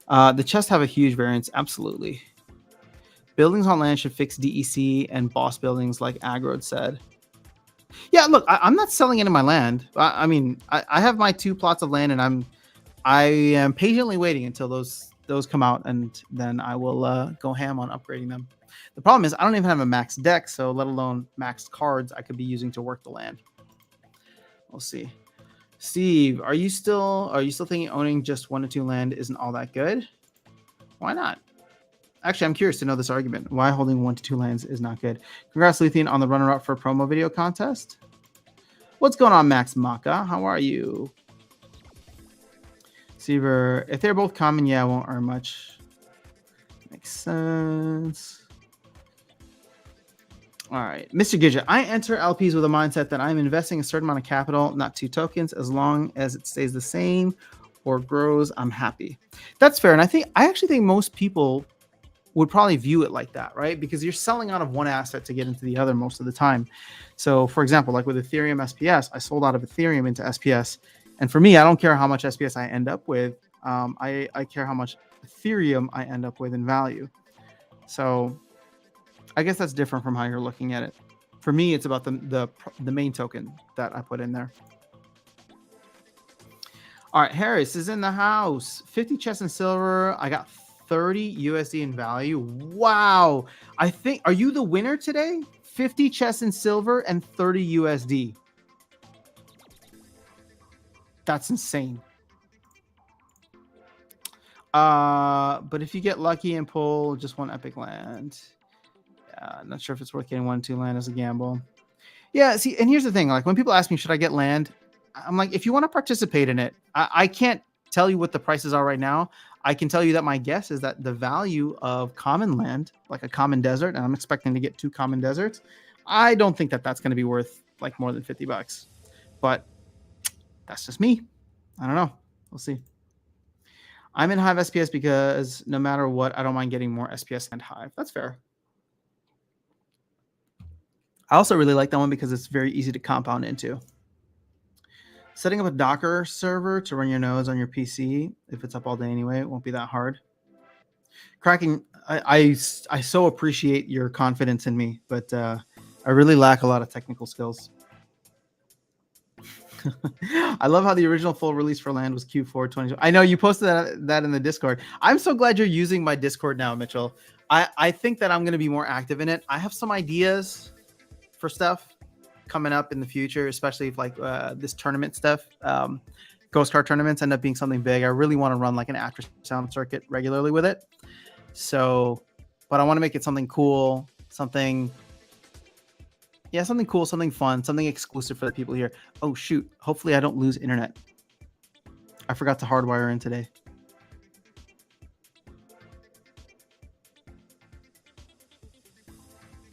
The chests have a huge variance. Absolutely. Buildings on land should fix DEC and boss buildings, like Agrod said. Yeah, look, I'm not selling any of my land. I mean, I have my 2 plots of land, and I am patiently waiting until those come out, and then I will go ham on upgrading them. The problem is I don't even have a max deck, so let alone maxed cards I could be using to work the land. We'll see. Steve, are you still thinking owning just 1 to 2 land isn't all that good? Why not? Actually, I'm curious to know this argument. Why holding 1 to 2 lands is not good. Congrats, Luthien, on the runner-up for promo video contest. What's going on, Max Maka? How are you? Seaver, if they're both common, yeah, I won't earn much. Makes sense. All right, Mr. Gidget, I enter LPs with a mindset that I'm investing a certain amount of capital, not 2 tokens. As long as it stays the same or grows, I'm happy. That's fair, and I actually think most people would probably view it like that, right? Because you're selling out of one asset to get into the other most of the time. So, for example, like with Ethereum SPS, I sold out of Ethereum into SPS, and for me, I don't care how much SPS I end up with. I care how much Ethereum I end up with in value. So I guess that's different from how you're looking at it. For me, it's about the main token that I put in there. All right, Harris is in the house. 50 chests in silver. I got 30 USD in value. Wow. Are you the winner today? 50 chests in silver and 30 USD. That's insane. But if you get lucky and pull just 1 epic land, I'm not sure if it's worth getting 1 2 land as a gamble. Yeah, see, and here's the thing. Like when people ask me, should I get land? I'm like, if you want to participate in it, I can't tell you what the prices are right now. I can tell you that my guess is that the value of common land, like a common desert, and I'm expecting to get 2 common deserts, I don't think that that's going to be worth like more than $50. But that's just me. I don't know. We'll see. I'm in Hive SPS because no matter what, I don't mind getting more SPS and Hive. That's fair. I also really like that one because it's very easy to compound into. Setting up a Docker server to run your nodes on your PC, if it's up all day anyway, it won't be that hard. Cracking, I so appreciate your confidence in me, but I really lack a lot of technical skills. I love how the original full release for land was Q4 2020. I know you posted that in the Discord. I'm so glad you're using my Discord now, Mitchell. I think that I'm going to be more active in it. I have some ideas for stuff coming up in the future, especially if like this tournament stuff, ghost card tournaments end up being something big. I really want to run like an after sound circuit regularly with it. So, but I want to make it something cool, something cool, something fun, something exclusive for the people here. Oh shoot. Hopefully I don't lose internet. I forgot to hardwire in today.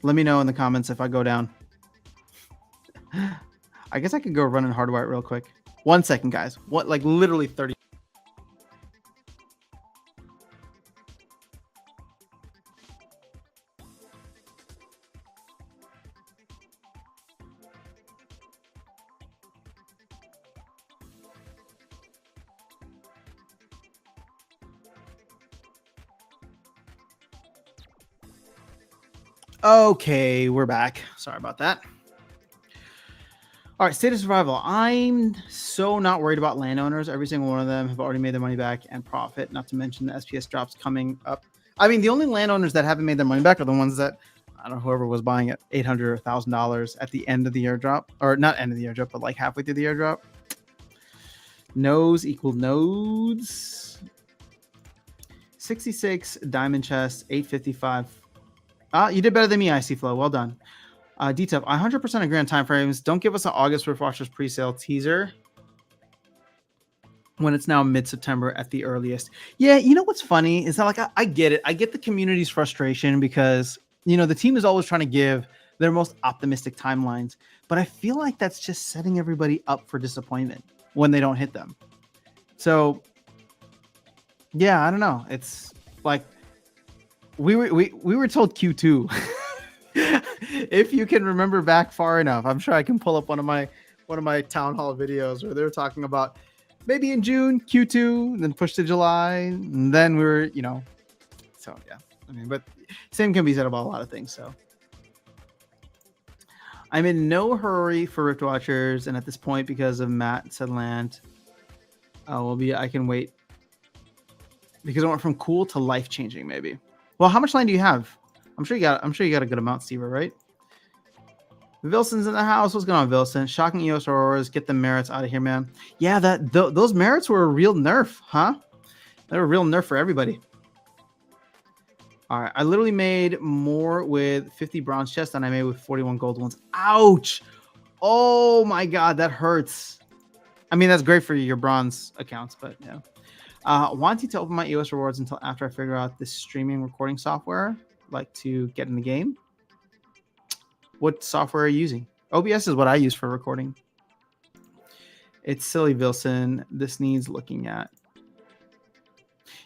Let me know in the comments if I go down. I guess I could go run and hardwire it real quick. 1 second, guys. What, like literally 30. Okay, we're back. Sorry about that. All right, state of survival. I'm so not worried about landowners. Every single one of them have already made their money back and profit, not to mention the SPS drops coming up. I mean, the only landowners that haven't made their money back are the ones that, I don't know, whoever was buying at $800 or $1,000 at the end of the airdrop, or not end of the airdrop, but like halfway through the airdrop. Nodes equal nodes. 66 diamond chest, 855. You did better than me, IC Flow. Well done. DTF, 100% agree on timeframes. Don't give us an August Rift Watchers pre-sale teaser when it's now mid-September at the earliest. Yeah, you know what's funny is that, like, I get it. I get the community's frustration because, you know, the team is always trying to give their most optimistic timelines, but I feel like that's just setting everybody up for disappointment when they don't hit them. So, yeah, I don't know. It's like we were told Q2. If you can remember back far enough, I'm sure I can pull up one of my town hall videos where they're talking about maybe in June Q2, and then push to July, and then we were, you know. So yeah, I mean, but same can be said about a lot of things. So I'm in no hurry for Rift Watchers, and at this point, because of Matt said land, I can wait because I went from cool to life changing. Maybe. Well, how much land do you have? I'm sure you got a good amount, Steve, right? Vilson's in the house. What's going on, Vilson? Shocking EOS Auroras. Get the merits out of here, man. Yeah, those merits were a real nerf, huh? They were a real nerf for everybody. All right, I literally made more with 50 bronze chests than I made with 41 gold ones. Ouch! Oh my god, that hurts. I mean, that's great for your bronze accounts, but yeah. Wanting to open my EOS rewards until after I figure out this streaming recording software, like to get in the game. What software are you using? OBS is what I use for recording. It's silly, Vilson. This needs looking at.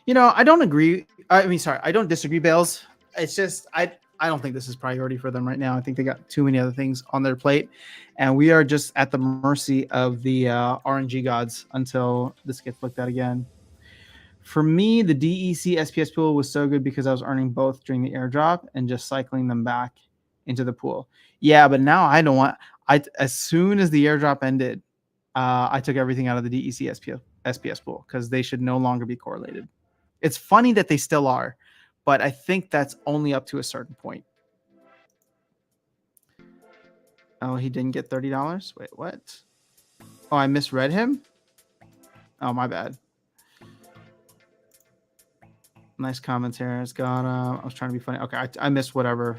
You know, I don't agree. I mean, sorry, I don't disagree, Bales. It's just I don't think this is priority for them right now. I think they got too many other things on their plate, and we are just at the mercy of the RNG gods until this gets looked at again. For me, the DEC SPS pool was so good because I was earning both during the airdrop and just cycling them back into the pool. Yeah, but now I don't want. As soon as the airdrop ended, I took everything out of the DEC SPS pool because they should no longer be correlated. It's funny that they still are, but I think that's only up to a certain point. Oh, he didn't get $30? Wait, what? Oh, I misread him? Oh, my bad. Nice comments here. It's got, I was trying to be funny. Okay, I missed whatever.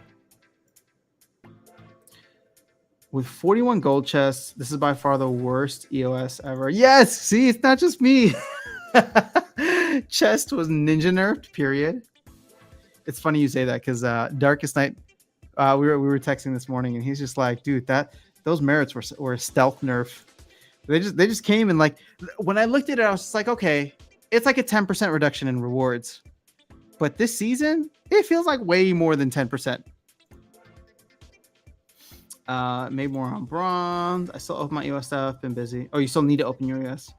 With 41 gold chests, this is by far the worst EOS ever. Yes! See, it's not just me. Chest was ninja nerfed, period. It's funny you say that because Darkest Night, we were texting this morning and he's just like, dude, those merits were a stealth nerf. They just came and, like, when I looked at it, I was just like, okay, it's like a 10% reduction in rewards. But this season, it feels like way more than 10%. Made more on bronze. I still open my EOS stuff. Been busy. Oh, you still need to open your EOS.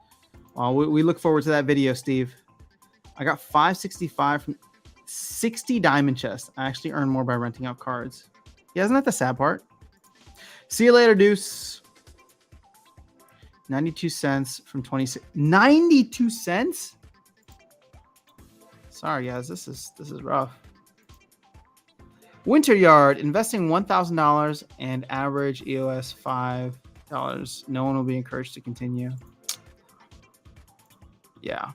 We look forward to that video, Steve. I got 565 from 60 diamond chests. I actually earned more by renting out cards. Yeah, isn't that the sad part? See you later, Deuce. 92 cents from 26. 92 cents? Sorry, guys. This is rough. Winter Yard, investing $1,000 and average EOS $5. No one will be encouraged to continue. Yeah.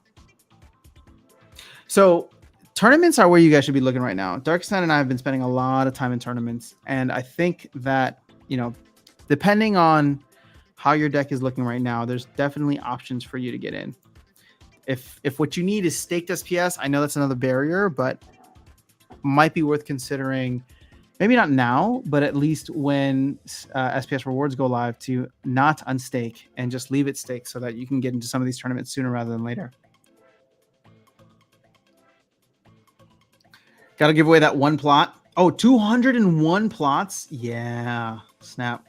So tournaments are where you guys should be looking right now. Darkest Night and I have been spending a lot of time in tournaments, and I think that, you know, depending on how your deck is looking right now, there's definitely options for you to get in. If what you need is staked SPS, I know that's another barrier, but might be worth considering. Maybe not now, but at least when SPS rewards go live, to not unstake and just leave it staked so that you can get into some of these tournaments sooner rather than later. Got to give away that one plot. Oh, 201 plots? Yeah, snap.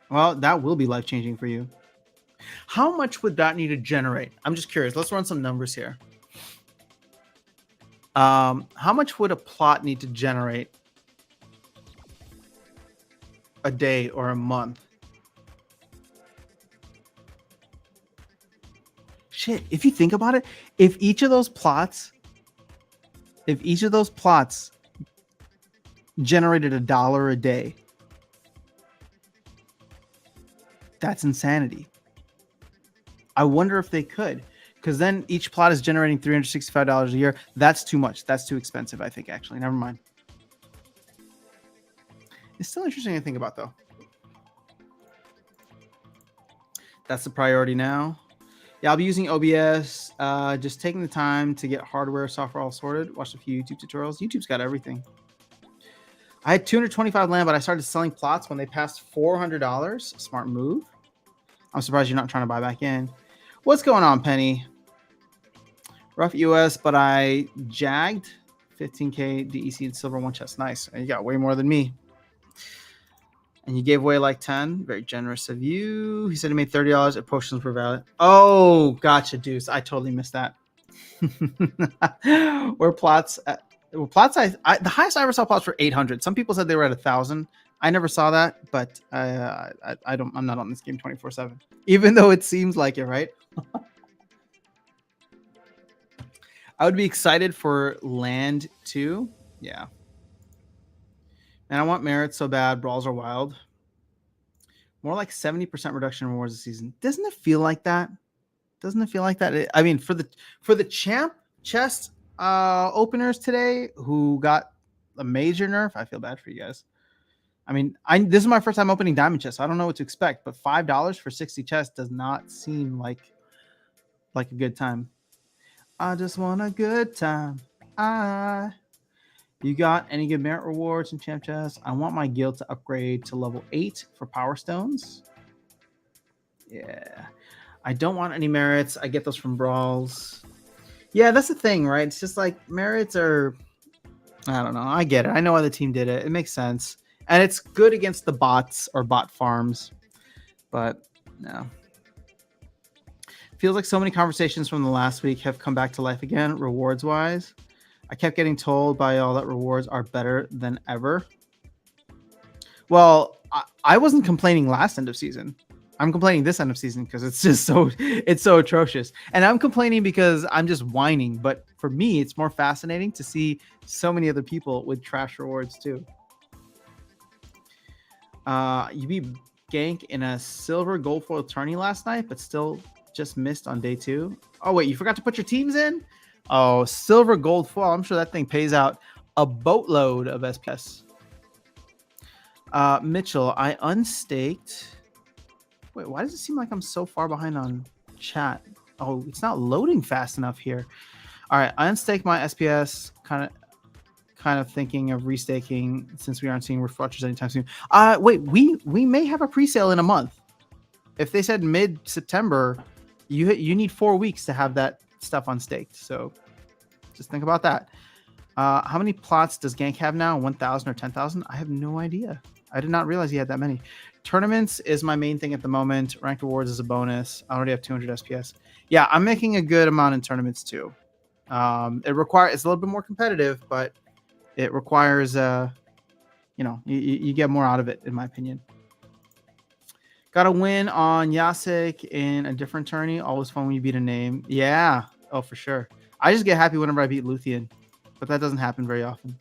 Well, that will be life-changing for you. How much would that need to generate? I'm just curious. Let's run some numbers here. How much would a plot need to generate a day or a month. Shit, if you think about it, if each of those plots generated $1 a day, that's insanity. I wonder if they could, because then each plot is generating $365 a year. That's too much. That's too expensive, I think, actually. Never mind. It's still interesting to think about, though. That's the priority now. Yeah, I'll be using OBS, just taking the time to get hardware, software all sorted. Watched a few YouTube tutorials. YouTube's got everything. I had 225 land, but I started selling plots when they passed $400. Smart move. I'm surprised you're not trying to buy back in. What's going on, Penny? Rough US, but I jagged 15K DEC and silver one chest. Nice. You got way more than me. And you gave away like 10. Very generous of you. He said he made $30 if potions were valid. Oh, gotcha, Deuce. I totally missed that. Where plots? The highest I ever saw plots for 800. Some people said they were at 1,000. I never saw that, but I don't. I'm not on this game 24/7. Even though it seems like it, right? I would be excited for land 2. Yeah. And I want merits so bad. Brawls are wild. More like 70% reduction in rewards this season. Doesn't it feel like that? Doesn't it feel like that? I mean, for the champ chest openers today who got a major nerf, I feel bad for you guys. I mean, this is my first time opening diamond chests, so I don't know what to expect. But $5 for 60 chests does not seem like a good time. I just want a good time. You got any good merit rewards and champ chests? I want my guild to upgrade to level 8 for power stones. Yeah. I don't want any merits. I get those from brawls. Yeah, that's the thing, right? It's just like merits are, I don't know. I get it. I know why the team did it. It makes sense. And it's good against the bots or bot farms. But no. Feels like so many conversations from the last week have come back to life again, rewards wise. I kept getting told by y'all that rewards are better than ever. Well, I wasn't complaining last end of season. I'm complaining this end of season because it's just so atrocious. And I'm complaining because I'm just whining. But for me, it's more fascinating to see so many other people with trash rewards too. You beat Gank in a silver gold foil tourney last night, but still just missed on day 2. Oh, wait, you forgot to put your teams in? Oh, silver gold foil. I'm sure that thing pays out a boatload of SPS. Mitchell, I unstaked. Wait, why does it seem like I'm so far behind on chat? Oh, it's not loading fast enough here. All right, I unstaked my SPS. Kind of thinking of restaking since we aren't seeing reflectors anytime soon. Wait, we may have a presale in a month. If they said mid-September, you need 4 weeks to have that stuff unstaked. So just think about that. How many plots does Gank have now? 1,000 or 10,000? I have no idea. I did not realize he had that many. Tournaments is my main thing at the moment. Ranked rewards is a bonus. I already have 200 SPS. Yeah, I'm making a good amount in tournaments too. It's a little bit more competitive, but it requires you get more out of it, in my opinion. Got a win on Yasek in a different tourney. Always fun when you beat a name. Yeah. Oh, for sure. I just get happy whenever I beat Luthien, but that doesn't happen very often.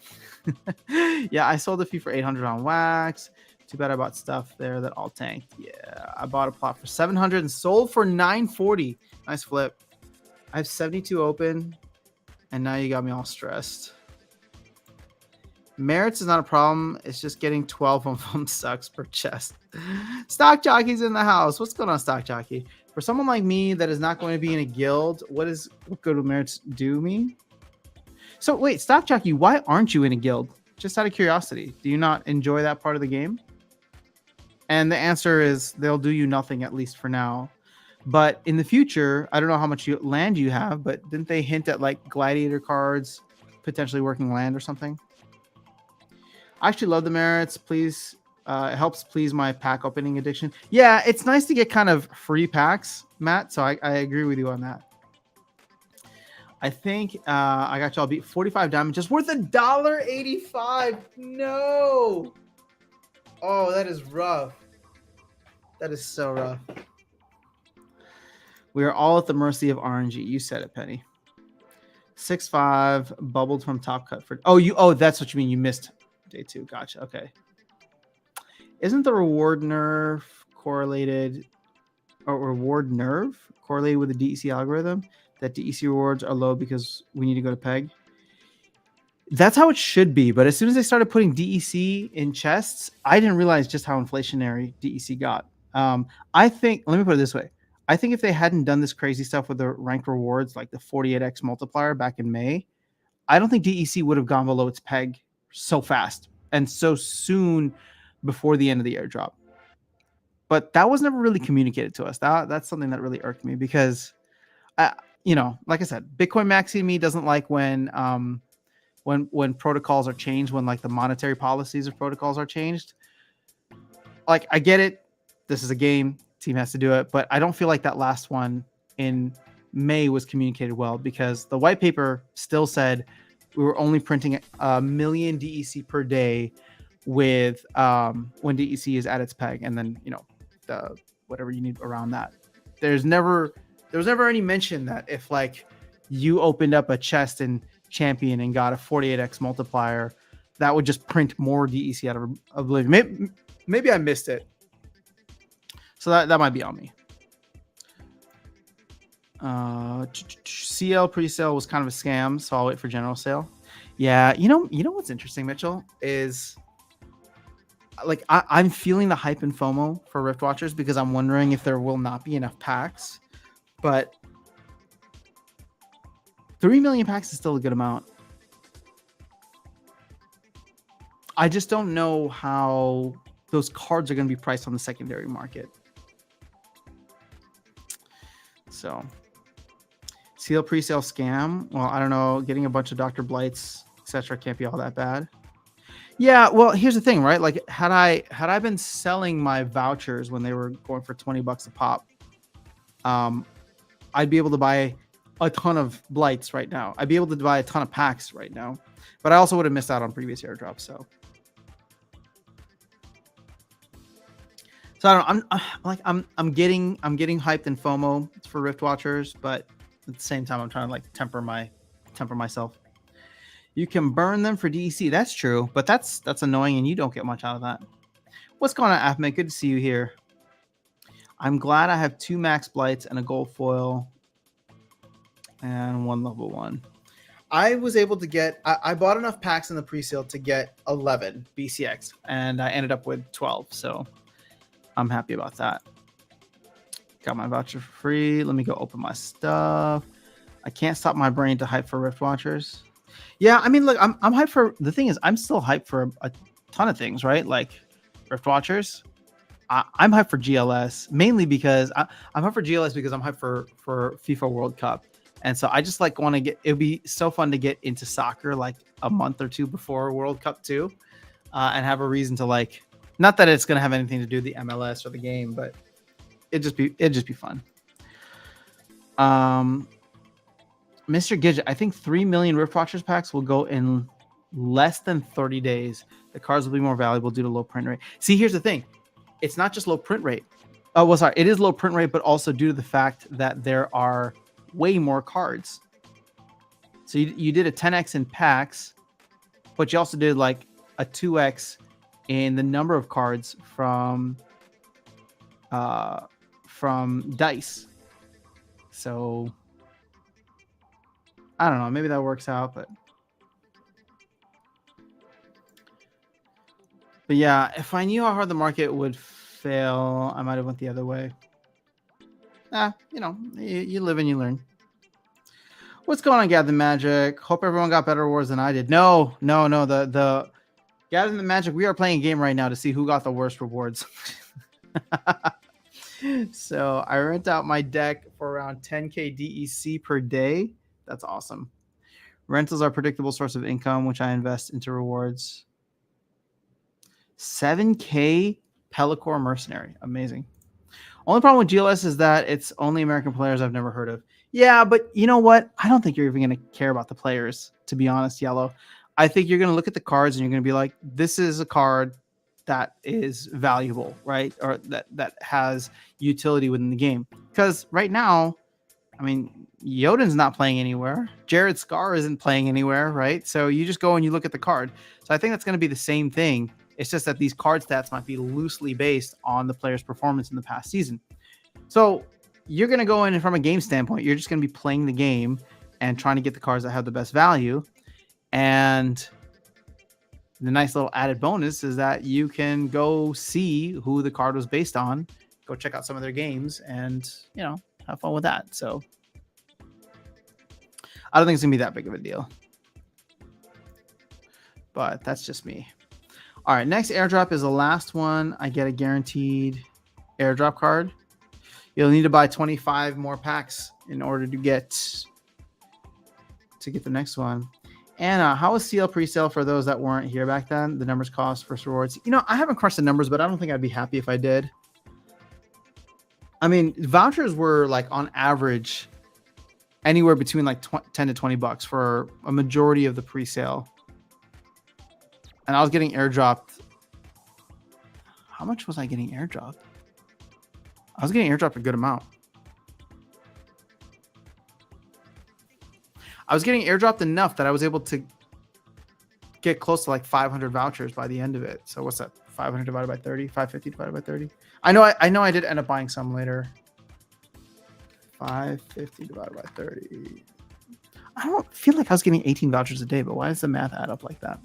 Yeah, I sold a few for 800 on wax. Too bad I bought stuff there that all tanked. Yeah, I bought a plot for 700 and sold for 940. Nice flip. I have 72 open, and now you got me all stressed. Merits is not a problem. It's just getting 12 of them sucks per chest. Stock Jockey's in the house. What's going on, Stock Jockey? For someone like me that is not going to be in a guild, what good will merits do me? So wait, Stock Jockey, why aren't you in a guild? Just out of curiosity. Do you not enjoy that part of the game? And the answer is they'll do you nothing, at least for now. But in the future, I don't know how much land you have, but didn't they hint at like gladiator cards potentially working land or something? I actually love the merits. Please, it helps please my pack opening addiction. Yeah, it's nice to get kind of free packs, Matt. So I agree with you on that. I think I got y'all beat 45 diamond, just worth $1.85. No. Oh, that is rough. That is so rough. We are all at the mercy of RNG. You said it, Penny. 6-5 bubbled from Top Cut for. Oh, that's what you mean. You missed day 2. Gotcha. Okay. Isn't the reward nerve correlated, or reward nerve correlated with the DEC algorithm? That DEC rewards are low because we need to go to peg. That's how it should be. But as soon as they started putting DEC in chests, I didn't realize just how inflationary DEC got. I think, let me put it this way. I think if they hadn't done this crazy stuff with the rank rewards, like the 48x multiplier back in May, I don't think DEC would have gone below its peg so fast and so soon before the end of the airdrop. But that was never really communicated to us. That's something that really irked me because, like I said, Bitcoin Maxi me doesn't like when protocols are changed, when like the monetary policies of protocols are changed. Like, I get it. This is a game. Team has to do it. But I don't feel like that last one in May was communicated well, because the white paper still said we were only printing 1 million DEC per day with when DEC is at its peg, and then the whatever you need around that. There was never any mention that if like you opened up a chest in Champion and got a 48x multiplier, that would just print more DEC out of Oblivion. Maybe I missed it, so that might be on me. CL pre-sale was kind of a scam, so I'll wait for general sale. Yeah, you know what's interesting, Mitchell, is like I'm feeling the hype and FOMO for Rift Watchers because I'm wondering if there will not be enough packs. But 3 million packs is still a good amount. I just don't know how those cards are going to be priced on the secondary market. So, CL pre-sale scam. Well, I don't know. Getting a bunch of Dr. Blights, etc., can't be all that bad. Yeah, well, here's the thing, right? Like, had I been selling my vouchers when they were going for $20 a pop, I'd be able to buy a ton of Blights right now. I'd be able to buy a ton of packs right now, but I also would have missed out on previous airdrops. So I don't know. I'm getting hyped and FOMO for Rift Watchers, but at the same time, I'm trying to like temper myself. You can burn them for DEC. That's true, but that's annoying, and you don't get much out of that. What's going on, Ahmed? Good to see you here. I'm glad I have 2 max blights and a gold foil and 1 level 1. I was able to get. I bought enough packs in the pre-sale to get 11 BCX, and I ended up with 12. So I'm happy about that. Got my voucher for free. Let me go open my stuff. I can't stop my brain to hype for Rift Watchers. Yeah, I mean, look, I'm hyped for. The thing is, I'm still hyped for a ton of things, right? Like Rift Watchers. I'm hyped for GLS mainly because I'm hyped for GLS because I'm hyped for FIFA World Cup, and so I just like want to get. It would be so fun to get into soccer like a month or two before World Cup 2, and have a reason to like. Not that it's gonna have anything to do with the MLS or the game, but it'd just be fun. Mr. Gidget, I think 3 million Rift Watchers packs will go in less than 30 days. The cards will be more valuable due to low print rate. See, here's the thing. It's not just low print rate. Oh, well, sorry. It is low print rate, but also due to the fact that there are way more cards. So you did a 10x in packs, but you also did like a 2x in the number of cards from dice. So I don't know. Maybe that works out, but yeah, if I knew how hard the market would fail, I might have went the other way. You live and you learn. What's going on, Gather the Magic? Hope everyone got better rewards than I did. No. The Gather the Magic, we are playing a game right now to see who got the worst rewards. So I rent out my deck for around 10k DEC per day. That's awesome. Rentals are a predictable source of income, which I invest into rewards. 7k Pellicor Mercenary. Amazing. Only problem with GLS is that it's only American players I've never heard of. Yeah, but you know what? I don't think you're even going to care about the players, to be honest, Yellow. I think you're going to look at the cards and you're going to be like, this is a card that is valuable, right? Or that has utility within the game. Because right now, I mean, Yoden's not playing anywhere. Jared Scar isn't playing anywhere, right? So you just go and you look at the card. So I think that's going to be the same thing. It's just that these card stats might be loosely based on the player's performance in the past season. So you're going to go in, and from a game standpoint, you're just going to be playing the game and trying to get the cards that have the best value. And the nice little added bonus is that you can go see who the card was based on, go check out some of their games, and, you know, have fun with that. So I don't think it's gonna be that big of a deal, but that's just me. All right, next airdrop is the last one. I get a guaranteed airdrop card. You'll need to buy 25 more packs in order to get the next one. Anna, how was CL pre-sale for those that weren't here back then? The numbers, cost, first rewards. You know, I haven't crushed the numbers, but I don't think I'd be happy if I did. I mean, vouchers were like on average anywhere between like 10 to 20 bucks for a majority of the pre-sale. And I was getting airdropped. How much was I getting airdropped? I was getting airdropped a good amount. I was getting airdropped enough that I was able to get close to like 500 vouchers by the end of it. So what's that? 500 divided by 30, 550 divided by 30. I know I did end up buying some later. 550 divided by 30. I don't feel like I was getting 18 vouchers a day, but why does the math add up like that?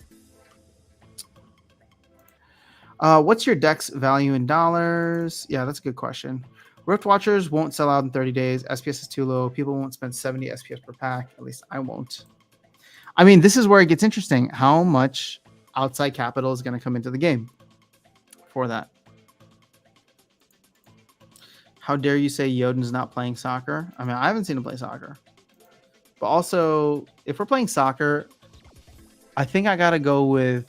What's your dex value in dollars? Yeah, that's a good question. Rift Watchers won't sell out in 30 days. SPS is too low. People won't spend 70 SPS per pack. At least I won't. I mean, this is where it gets interesting. How much outside capital is going to come into the game for that? How dare you say Yoden's not playing soccer? I mean, I haven't seen him play soccer. But also, if we're playing soccer, I think I got to go with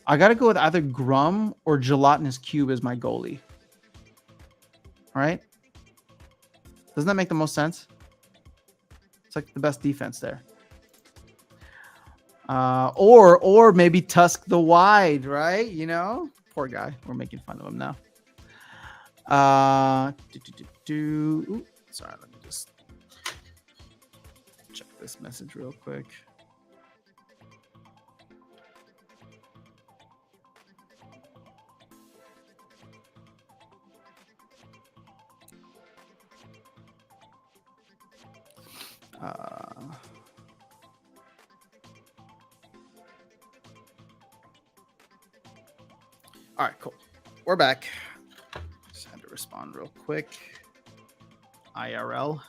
either Grum or Gelatinous Cube as my goalie. All right? Doesn't that make the most sense? It's like the best defense there. Or maybe Tusk the Wide, right? You know? Poor guy. We're making fun of him now. Ooh, sorry, let me just check this message real quick. All right, cool. We're back. Just had to respond real quick. IRL.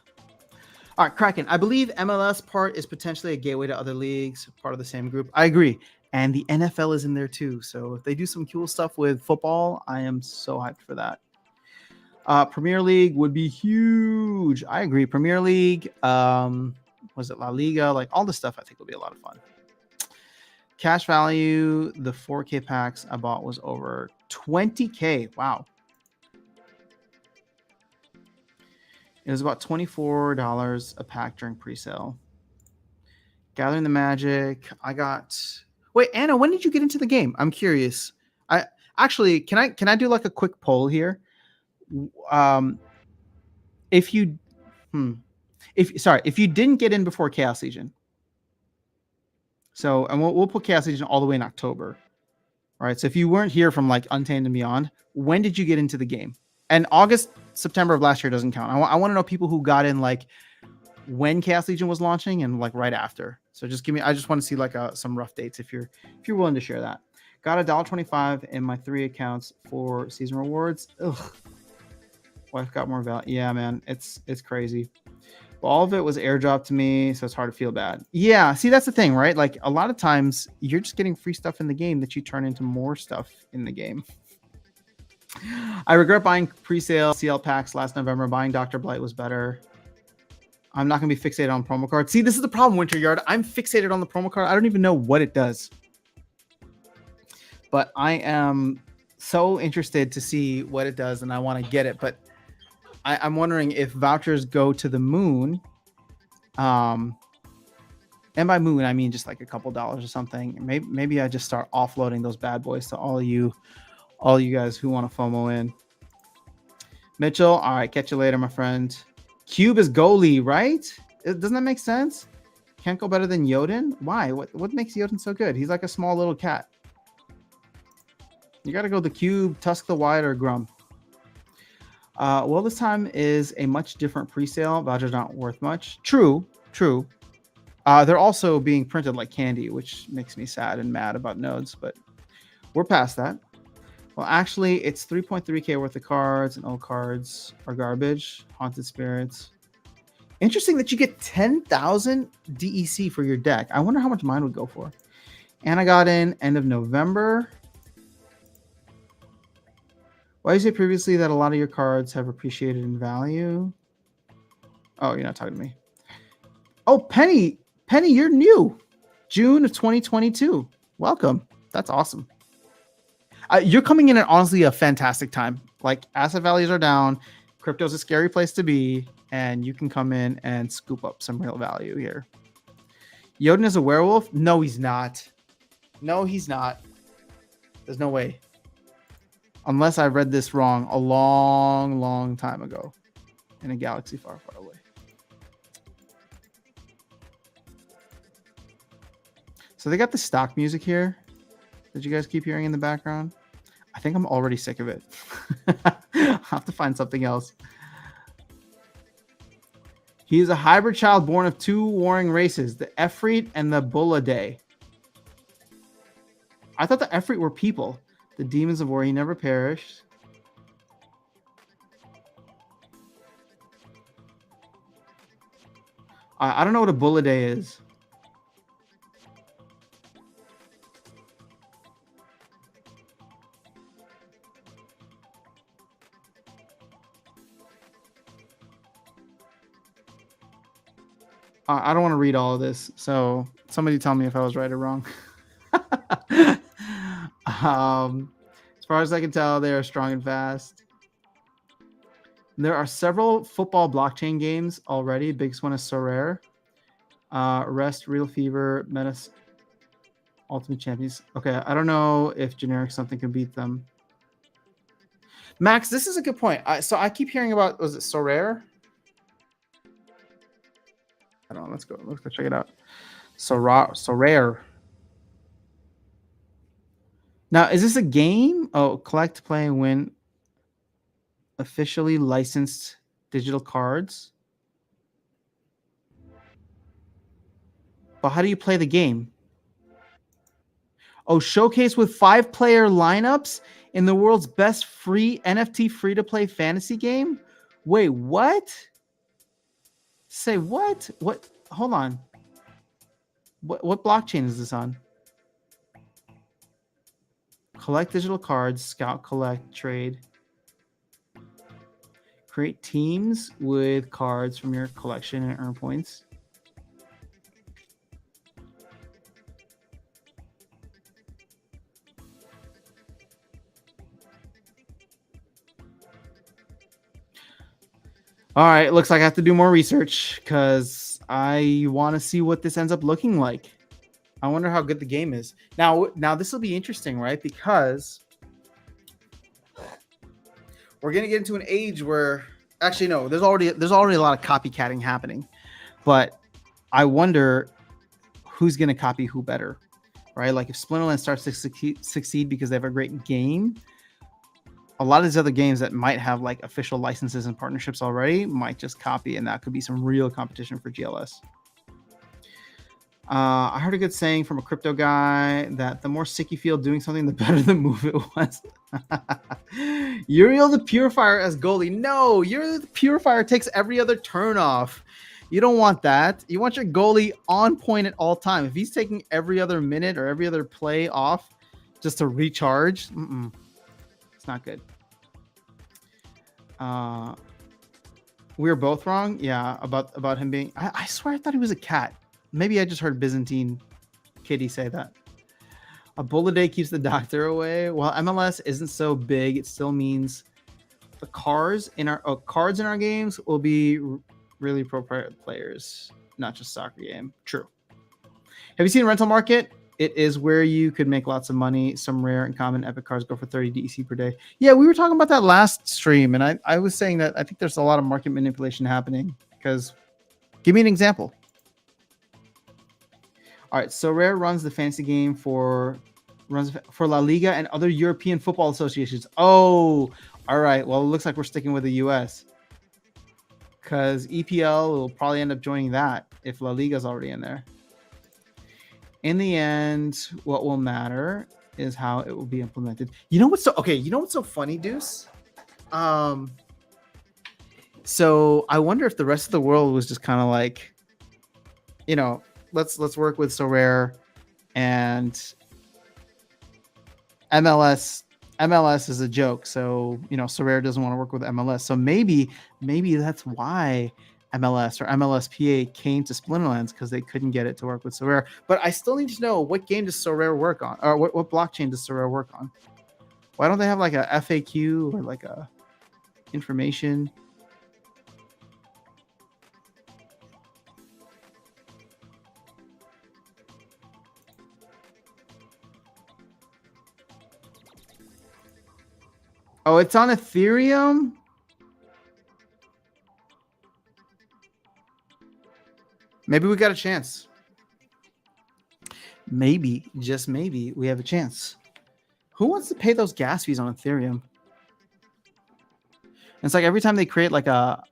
All right, Kraken. I believe MLS part is potentially a gateway to other leagues, part of the same group. I agree. And the NFL is in there too. So if they do some cool stuff with football, I am so hyped for that. Premier League would be huge. I agree. Premier League, was it La Liga? Like all this stuff I think will be a lot of fun. Cash value, the 4K packs I bought was over 20K. Wow. It was about $24 a pack during pre-sale. Gathering the Magic. I got... Wait, Anna, when did you get into the game? I'm curious. Actually, can I do like a quick poll here? If you didn't get in before Chaos Legion, so and we'll put Chaos Legion all the way in October. All right. So if you weren't here from like Untamed and Beyond, when did you get into the game? And August, September of last year doesn't count. I want to know people who got in like when Chaos Legion was launching and like right after. So just give me. I just want to see like some rough dates if you're willing to share that. Got $1.25 in my 3 accounts for season rewards. Ugh. Wife got more value. Yeah, man, it's crazy. But all of it was airdropped to me, so it's hard to feel bad. Yeah, see, that's the thing, right? Like a lot of times you're just getting free stuff in the game that you turn into more stuff in the game. I regret buying pre-sale CL packs last November. Buying Dr. Blight was better. I'm not going to be fixated on promo card. See, this is the problem, Winter Yard. I'm fixated on the promo card. I don't even know what it does. But I am so interested to see what it does, and I want to get it. But I'm wondering if vouchers go to the moon. And And by moon, I mean just like a couple dollars or something. Maybe I just start offloading those bad boys to all you guys who want to FOMO in. Mitchell, all right, catch you later, my friend. Cube is goalie, right? Doesn't that make sense? Can't go better than Yoden? Why? What makes Yoden so good? He's like a small little cat. You got to go the Cube, Tusk the Wide, or Grum. Well, this time is a much different presale. Vouchers aren't worth much. True. They're also being printed like candy, which makes me sad and mad about nodes, but we're past that. Well, actually, it's 3.3k worth of cards, and all cards are garbage. Haunted Spirits. Interesting that you get 10,000 DEC for your deck. I wonder how much mine would go for. And I got in end of November. Why did you say previously that a lot of your cards have appreciated in value? Oh, you're not talking to me. Oh, Penny, you're new. June of 2022. Welcome. That's awesome. You're coming in at honestly a fantastic time. Like, asset values are down. Crypto's a scary place to be. And you can come in and scoop up some real value here. Yoden is a werewolf? No, he's not. No, he's not. There's no way. Unless I read this wrong a long, long time ago in a galaxy far, far away. So they got the stock music here that you guys keep hearing in the background. I think I'm already sick of it. I'll have to find something else. He is a hybrid child born of two warring races, the Efreet and the Bulladay. I thought the Efreet were people. The demons of war, he never perished. I don't know what a Bulladay is. I don't want to read all of this, so somebody tell me if I was right or wrong. As far as I can tell, they are strong and fast. There are several football blockchain games already. Biggest one is Sorare. Rest, Real Fever, Menace, Ultimate Champions. Okay, I don't know if generic something can beat them. Max, this is a good point. So I keep hearing about, was it Sorare? I don't know. Let's go check it out. Sorare. Now, is this a game? Oh, collect, play, and win officially licensed digital cards. But how do you play the game? Oh, showcase with 5-player lineups in the world's best free NFT free-to-play fantasy game? Wait, what? Say what? What? Hold on. What blockchain is this on? Collect digital cards, scout, collect, trade. Create teams with cards from your collection and earn points. All right, looks like I have to do more research because I want to see what this ends up looking like. I wonder how good the game is. Now this will be interesting, right? Because we're gonna get into an age where, actually, no, there's already a lot of copycatting happening, but I wonder who's gonna copy who better, right? Like if Splinterland starts to succeed because they have a great game, a lot of these other games that might have like official licenses and partnerships already might just copy, and that could be some real competition for GLS. I heard a good saying from a crypto guy that the more sick you feel doing something, the better the move it was. Uriel the Purifier as goalie. No, Uriel the Purifier takes every other turn off. You don't want that. You want your goalie on point at all time. If he's taking every other minute or every other play off just to recharge, it's not good. We were both wrong. Yeah, about him being. I swear I thought he was a cat. Maybe I just heard Byzantine Kitty say that. A Bulladay keeps the doctor away. While MLS isn't so big, it still means the cards in our games will be really pro players, not just soccer game. True. Have you seen Rental Market? It is where you could make lots of money. Some rare and common epic cars go for 30 DEC per day. Yeah, we were talking about that last stream, and I was saying that I think there's a lot of market manipulation happening because give me an example. All right, so Rare runs the fantasy game for La Liga and other European football associations. Oh, all right. Well, it looks like we're sticking with the US because EPL will probably end up joining that if La Liga's already in there. In the end, what will matter is how it will be implemented. You know what's so funny, Deuce? So I wonder if the rest of the world was just kind of like, let's work with Sorare and MLS. MLS is a joke, so Sorare doesn't want to work with MLS. So maybe that's why MLS or MLSPA came to Splinterlands, because they couldn't get it to work with Sorare. But I still need to know, what game does Sorare work on, or what blockchain does Sorare work on? Why don't they have like a FAQ or like a information? Oh, it's on Ethereum? Maybe we got a chance. Maybe, just maybe, we have a chance. Who wants to pay those gas fees on Ethereum? And it's like every time they create like a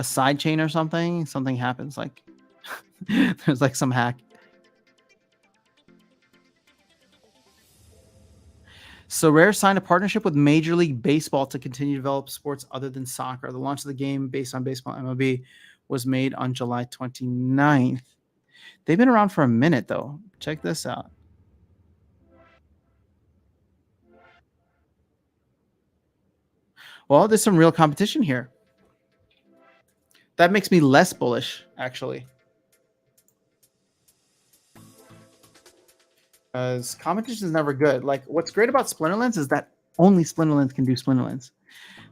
side chain or something happens. Like there's like some hack. So Rare signed a partnership with Major League Baseball to continue to develop sports other than soccer. The launch of the game based on baseball MLB was made on July 29th. They've been around for a minute, though. Check this out. Well, there's some real competition here. That makes me less bullish, actually. Because competition is never good. Like, what's great about Splinterlands is that only Splinterlands can do Splinterlands.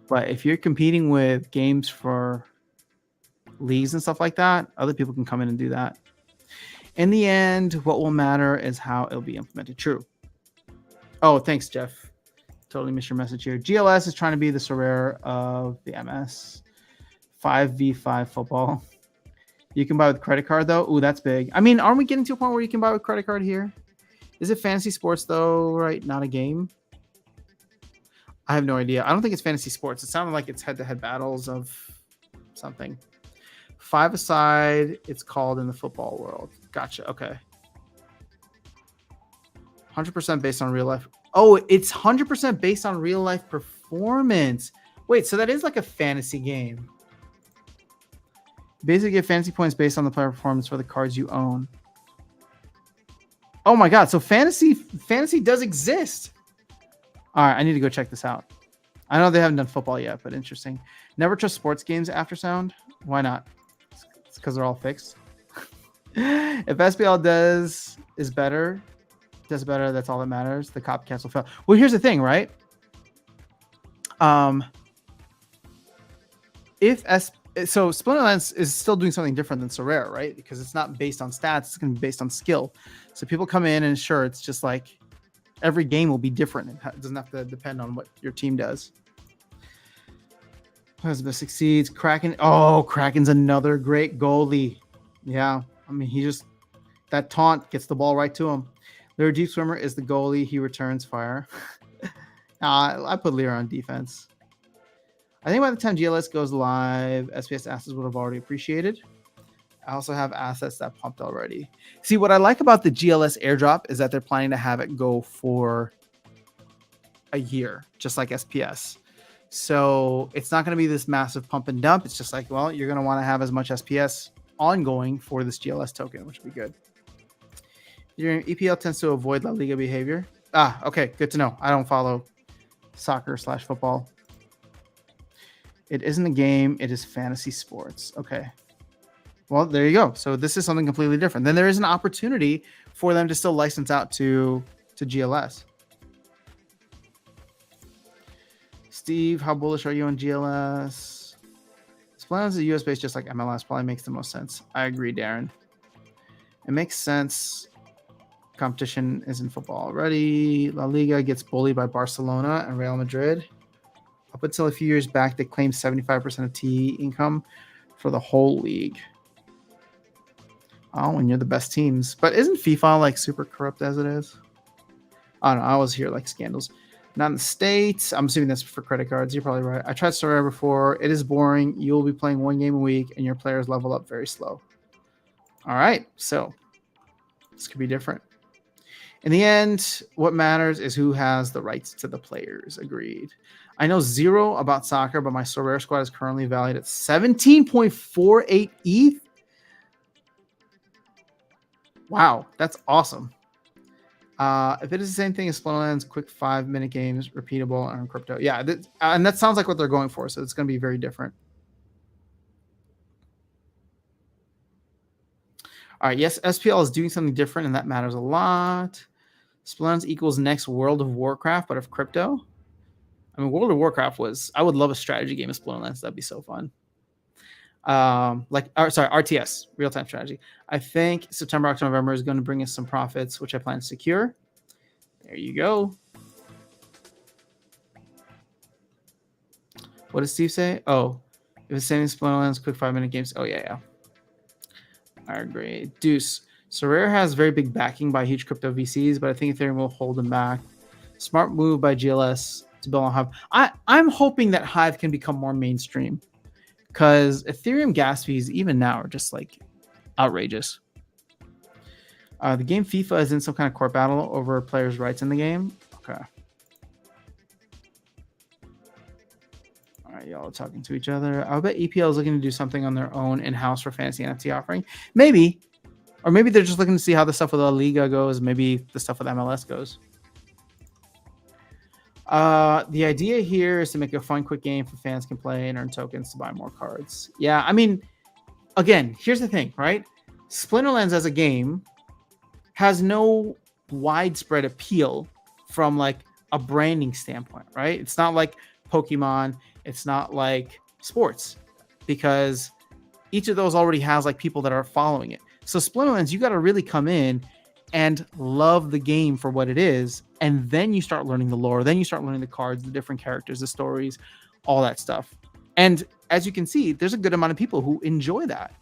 But if you're competing with games for leagues and stuff like that, other people can come in and do that. In the end, what will matter is how it'll be implemented. True. Oh, thanks, Jeff. Totally missed your message here. GLS is trying to be the Sorare of the MS. 5v5 football. You can buy with credit card, though. Ooh, that's big. I mean, aren't we getting to a point where you can buy with credit card here? Is it fantasy sports, though, right? Not a game? I have no idea. I don't think it's fantasy sports. It sounded like it's head-to-head battles of something. 5-a-side, it's called in the football world. Gotcha. Okay. 100% based on real life. Oh, it's 100% based on real life performance. Wait, so that is like a fantasy game. Basically, get fantasy points based on the player performance for the cards you own. Oh my god! So fantasy does exist. All right, I need to go check this out. I know they haven't done football yet, but interesting. Never trust sports games after sound. Why not? It's because they're all fixed. If SPL does better, that's all that matters. The copycats will fail. Well, here's the thing, right? So Splinterlands is still doing something different than Sorare, right? Because it's not based on stats; it's going to be based on skill. So people come in, and sure, it's just like every game will be different. It doesn't have to depend on what your team does. Elizabeth succeeds. Kraken. Oh, Kraken's another great goalie. Yeah, I mean, that taunt gets the ball right to him. Lyra Deep Swimmer is the goalie. He returns fire. I put Lyra on defense. I think by the time GLS goes live, SPS assets would have already appreciated. I also have assets that pumped already. See, what I like about the GLS airdrop is that they're planning to have it go for a year, just like SPS. So it's not going to be this massive pump and dump. It's just like, well, you're going to want to have as much SPS ongoing for this GLS token, which would be good. Your EPL tends to avoid La Liga behavior. Okay, good to know. I don't follow soccer/football. It isn't a game. It is fantasy sports. Okay. Well, there you go. So this is something completely different. Then there is an opportunity for them to still license out to GLS. Steve, how bullish are you on GLS? Splinterlands is US based just like MLS. Probably makes the most sense. I agree, Darren. It makes sense. Competition is in football already. La Liga gets bullied by Barcelona and Real Madrid. Up until a few years back, they claimed 75% of TV income for the whole league. Oh, when you're the best teams. But isn't FIFA like super corrupt as it is? I don't know. I always hear like scandals. Not in the States. I'm assuming that's for credit cards. You're probably right. I tried Sorare before. It is boring. You will be playing one game a week and your players level up very slow. All right. So this could be different. In the end, what matters is who has the rights to the players. Agreed. I know zero about soccer, but my Sorare squad is currently valued at 17.48 ETH. Wow, that's awesome. If it is the same thing as Splinterlands, quick 5-minute games, repeatable, and crypto. Yeah, and that sounds like what they're going for, so it's going to be very different. All right, yes, SPL is doing something different, and that matters a lot. Splinterlands equals next World of Warcraft, but of crypto. I mean, World of Warcraft was... I would love a strategy game of Splinterlands. That'd be so fun. RTS, real-time strategy. I think September, October, November is going to bring us some profits, which I plan to secure. There you go. What does Steve say? Oh, if it's same as Splinterlands, quick 5-minute games. Oh, yeah. I agree. Deuce. Sorare has very big backing by huge crypto VCs, but I think Ethereum will hold them back. Smart move by GLS to build on Hive. I'm hoping that Hive can become more mainstream, because Ethereum gas fees, even now, are just like outrageous. The game FIFA is in some kind of court battle over players' rights in the game. Okay. All right, y'all are talking to each other. I'll bet EPL is looking to do something on their own in-house for fantasy NFT offering. Maybe. Or maybe they're just looking to see how the stuff with La Liga goes. Maybe the stuff with MLS goes. The idea here is to make a fun, quick game for fans can play and earn tokens to buy more cards. Yeah, I mean, again, here's the thing, right? Splinterlands as a game has no widespread appeal from like a branding standpoint, right? It's not like Pokemon. It's not like sports, because each of those already has like people that are following it. So Splinterlands, you got to really come in and love the game for what it is, and then you start learning the lore. Then you start learning the cards, the different characters, the stories, all that stuff. And as you can see, there's a good amount of people who enjoy that.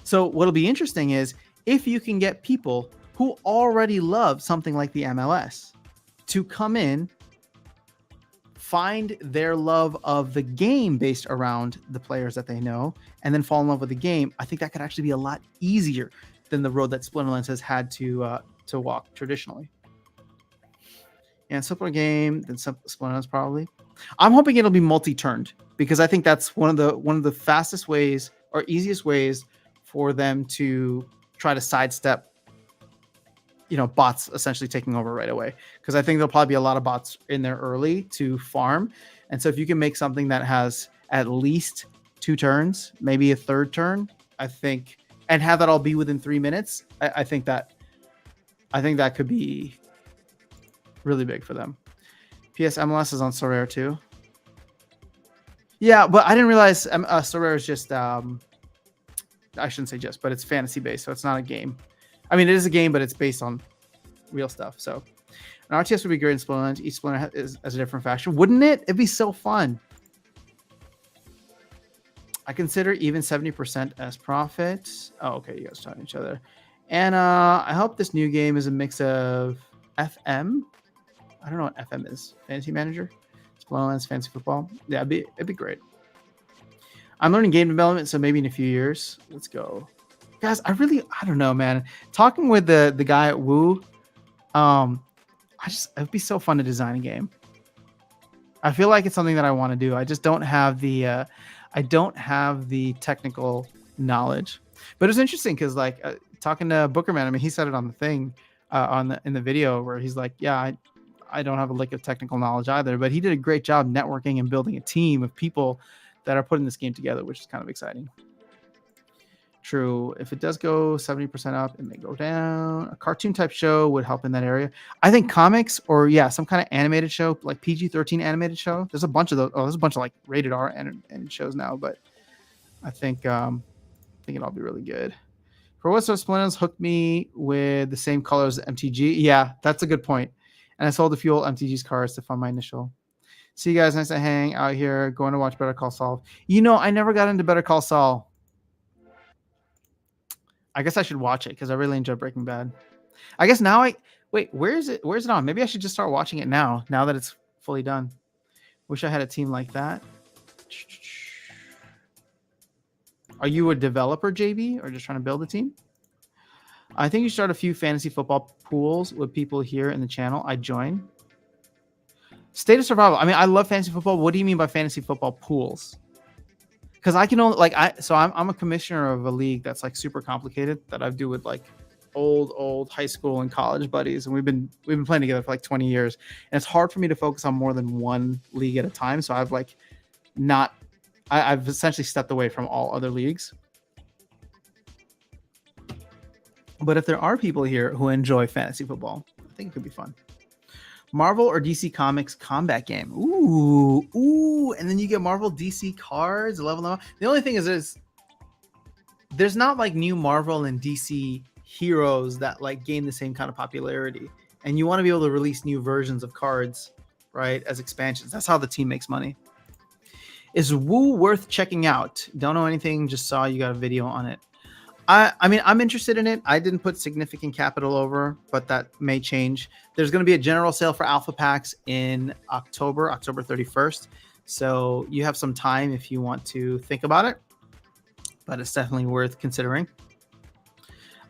So what'll be interesting is if you can get people who already love something like the MLS to come in, find their love of the game based around the players that they know, and then fall in love with the game. I think that could actually be a lot easier than the road that Splinterlands has had to walk traditionally. And simpler game than Splinterlands probably. I'm hoping it'll be multi-turned, because I think that's one of the fastest ways or easiest ways for them to try to sidestep, bots essentially taking over right away. Because I think there'll probably be a lot of bots in there early to farm. And so if you can make something that has at least 2 turns, maybe a third turn, I think, and have that all be within 3 minutes, I think that could be really big for them. PS MLS is on Sorare too. Yeah, but I didn't realize Sorare is just I shouldn't say just, but it's fantasy based, so it's not a game. I mean, it is a game, but it's based on real stuff. So an RTS would be great in Splinterlands. Each Splinter is as a different faction. Wouldn't it? It'd be so fun. I consider even 70% as profit. Oh, okay. You guys are talking to each other. And I hope this new game is a mix of FM. I don't know what FM is. Fantasy Manager? Splinterlands, Fantasy Football. Yeah, it'd be great. I'm learning game development, so maybe in a few years. Let's go. Guys, I don't know, man. Talking with the guy at Woo, it'd be so fun to design a game. I feel like it's something that I want to do. I just don't have the technical knowledge. But it's interesting because talking to Bookerman, I mean, he said it on the thing in the video where he's like, yeah, I don't have a lick of technical knowledge either, but he did a great job networking and building a team of people that are putting this game together, which is kind of exciting. True. If it does go 70% up, it may go down. A cartoon type show would help in that area. I think comics or some kind of animated show, like PG-13 animated show. There's a bunch of those. Oh, there's a bunch of like rated R animated shows now, but I think it'll be really good. For what sort of Splinterlands hooked me with the same colors as MTG? Yeah, that's a good point. And I sold a few old MTG's cards to fund my initial. See you guys. Nice to hang out here. Going to watch Better Call Saul. I never got into Better Call Saul. I guess I should watch it because I really enjoy Breaking Bad. I guess now wait. Where is it? Where's it on? Maybe I should just start watching it now. Now that it's fully done. Wish I had a team like that. Are you a developer, JB, or just trying to build a team? I think you start a few fantasy football pools with people here in the channel. I join. State of Survival. I mean, I love fantasy football. What do you mean by fantasy football pools? Because I can only I'm a commissioner of a league that's like super complicated that I do with like old high school and college buddies, and we've been playing together for like 20 years, and it's hard for me to focus on more than one league at a time. So I've essentially stepped away from all other leagues. But if there are people here who enjoy fantasy football, I think it could be fun. Marvel or DC Comics combat game. Ooh, and then you get Marvel DC cards, level up. The only thing is there's not like new Marvel and DC heroes that like gain the same kind of popularity. And you want to be able to release new versions of cards, right, as expansions. That's how the team makes money. Is Woo worth checking out? Don't know anything, just saw you got a video on it. I mean, I'm interested in it. I didn't put significant capital over, but that may change. There's going to be a general sale for alpha packs in October 31st. So you have some time if you want to think about it, but it's definitely worth considering.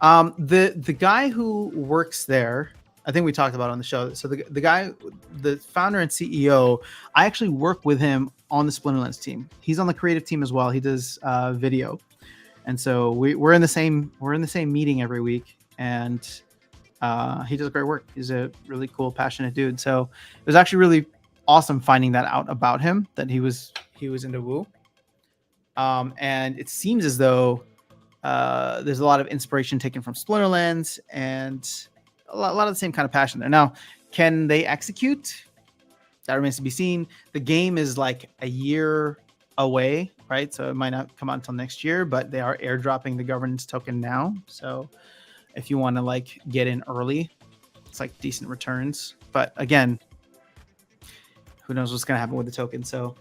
The guy who works there, I think we talked about it on the show. So the guy, the founder and CEO, I actually work with him on the Splinterlands team. He's on the creative team as well. He does video. And so we're in the same meeting every week, and he does great work. He's a really cool, passionate dude. So it was actually really awesome finding that out about him, that he was into Woo. And it seems as though there's a lot of inspiration taken from Splinterlands and a lot of the same kind of passion there. Now, can they execute? That remains to be seen. The game is like a year away, right? So it might not come out until next year, but they are airdropping the governance token now. So if you want to like get in early, it's like decent returns. But again, who knows what's going to happen with the token. So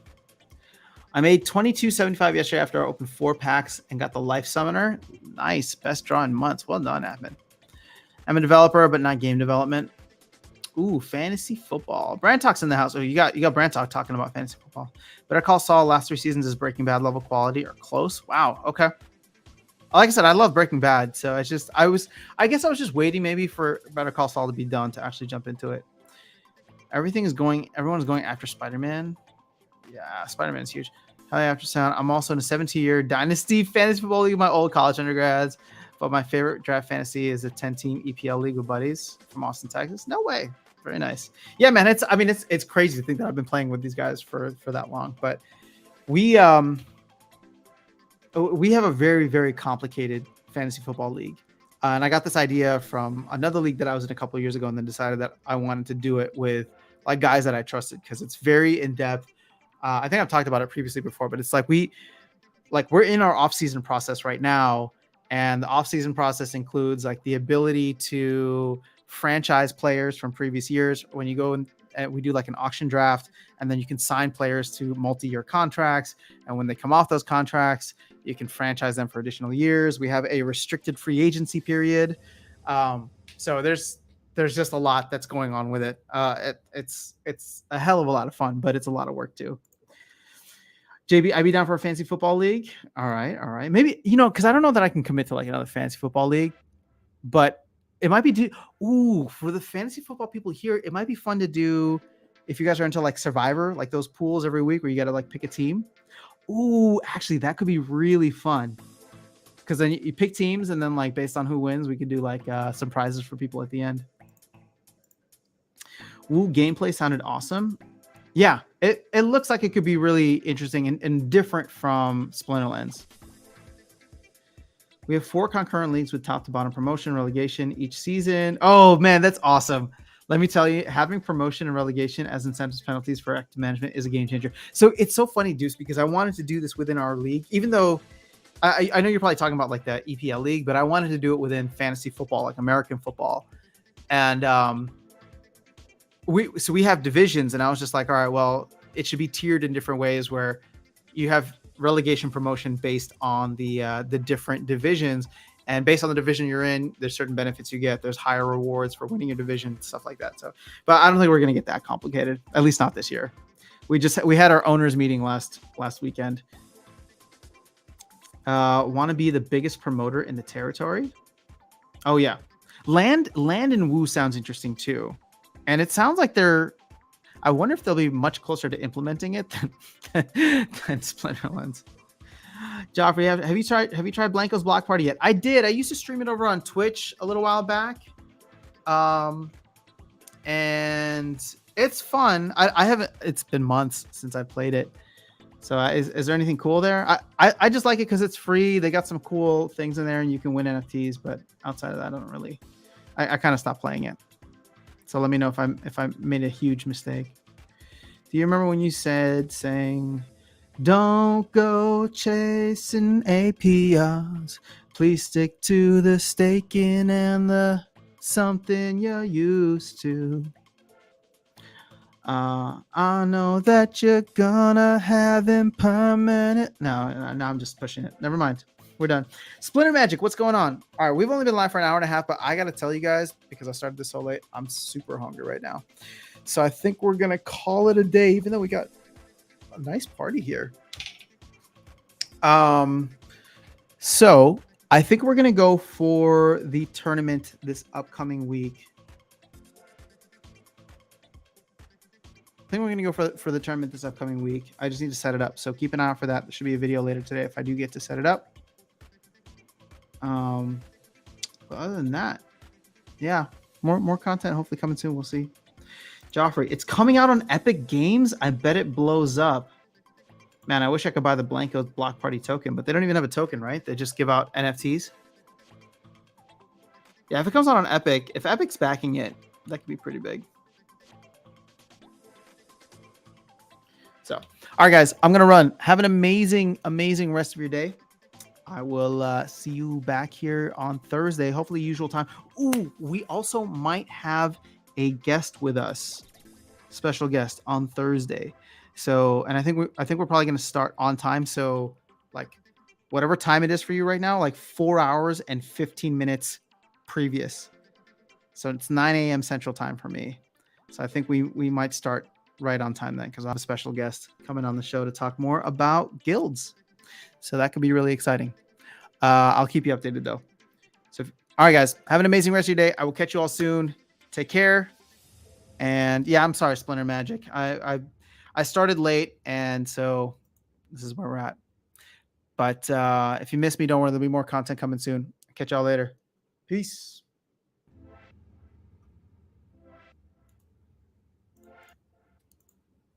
I made $22.75 yesterday after I opened 4 packs and got the Life Summoner. Nice. Best draw in months. Well done, Ahmed. I'm a developer, but not game development. Ooh, fantasy football. Brand Talk's in the house. Oh, you got Brand Talk talking about fantasy football. Better Call Saul last 3 seasons is Breaking Bad level quality or close. Wow. Okay. Like I said, I love Breaking Bad, so I guess I was just waiting maybe for Better Call Saul to be done to actually jump into it. Everyone's going after Spider-Man. Yeah, Spider-Man's huge. Hi, After Sound. I'm also in a 17-year Dynasty Fantasy Football League with my old college undergrads, but my favorite draft fantasy is a 10-team EPL league with buddies from Austin, Texas. No way. Very nice. Yeah, man. It's crazy to think that I've been playing with these guys for that long. But we have a very, very complicated fantasy football league. And I got this idea from another league that I was in a couple of years ago, and then decided that I wanted to do it with like guys that I trusted because it's very in depth. I think I've talked about it previously before, but it's like we're in our off-season process right now, and the off-season process includes like the ability to franchise players from previous years. When you go and we do like an auction draft, and then you can sign players to multi-year contracts, and when they come off those contracts, you can franchise them for additional years. We have a restricted free agency period, so there's just a lot that's going on with it. It's a hell of a lot of fun, but it's a lot of work too. JB, I'd be down for a fantasy football league. All right. Maybe, because I don't know that I can commit to like another fantasy football league, but it might be for the fantasy football people here, it might be fun to do if you guys are into like Survivor, like those pools every week where you got to like pick a team. Ooh, actually, that could be really fun. Because then you pick teams, and then like based on who wins, we could do like some prizes for people at the end. Ooh, gameplay sounded awesome. Yeah, it looks like it could be really interesting and different from Splinterlands. We have 4 concurrent leagues with top to bottom promotion, relegation each season. Oh man, that's awesome. Let me tell you, having promotion and relegation as incentives penalties for active management is a game changer. So it's so funny, Deuce, because I wanted to do this within our league, even though I know you're probably talking about like the EPL league, but I wanted to do it within fantasy football, like American football. And we have divisions, and I was just like, all right, well, it should be tiered in different ways where you have relegation promotion based on the different divisions, and based on the division you're in, there's certain benefits you get. There's higher rewards for winning your division, stuff like that. So, but I don't think we're gonna get that complicated, at least not this year. We had our owners meeting last weekend. Want to be the biggest promoter in the territory? Oh yeah, land and Woo sounds interesting too, and it sounds like they're. I wonder if they'll be much closer to implementing it than Splinterlands. Joffrey, have you tried Blanco's Block Party yet? I did. I used to stream it over on Twitch a little while back, and it's fun. I haven't. It's been months since I played it. So is there anything cool there? I just like it because it's free. They got some cool things in there, and you can win NFTs. But outside of that, I don't really. I kind of stopped playing it. So let me know if I made a huge mistake. Do you remember when you saying, "Don't go chasing APRs. Please stick to the staking and the something you're used to. I know that you're gonna have impermanent." No, I'm just pushing it. Never mind. We're done. Splinter Magic, what's going on? All right, we've only been live for an hour and a half, but I got to tell you guys, because I started this so late, I'm super hungry right now. So I think we're going to call it a day, even though we got a nice party here. So I think we're going to go for the tournament this upcoming week. I think we're going to go for the tournament this upcoming week. I just need to set it up. So keep an eye out for that. There should be a video later today if I do get to set it up. But other than that, yeah, more content hopefully coming soon. We'll see. Joffrey, it's coming out on Epic Games. I bet it blows up. Man, I wish I could buy the Blanco Block Party token, but they don't even have a token, right? They just give out NFTs. Yeah, if it comes out on Epic, if Epic's backing it, that could be pretty big. So, all right, guys, I'm going to run. Have an amazing, amazing rest of your day. I will see you back here on Thursday, hopefully usual time. Ooh, we also might have a guest with us, special guest on Thursday. So, and I think we're probably going to start on time. So, like, whatever time it is for you right now, like 4 hours and 15 minutes previous. So it's 9 a.m. Central Time for me. So I think we might start right on time then, because I have a special guest coming on the show to talk more about guilds. So that could be really exciting. I'll keep you updated though. So, all right, guys, have an amazing rest of your day. I will catch you all soon. Take care. And yeah, I'm sorry, Splinter Magic. I started late, and so this is where we're at. But if you miss me, don't worry. There'll be more content coming soon. Catch y'all later. Peace.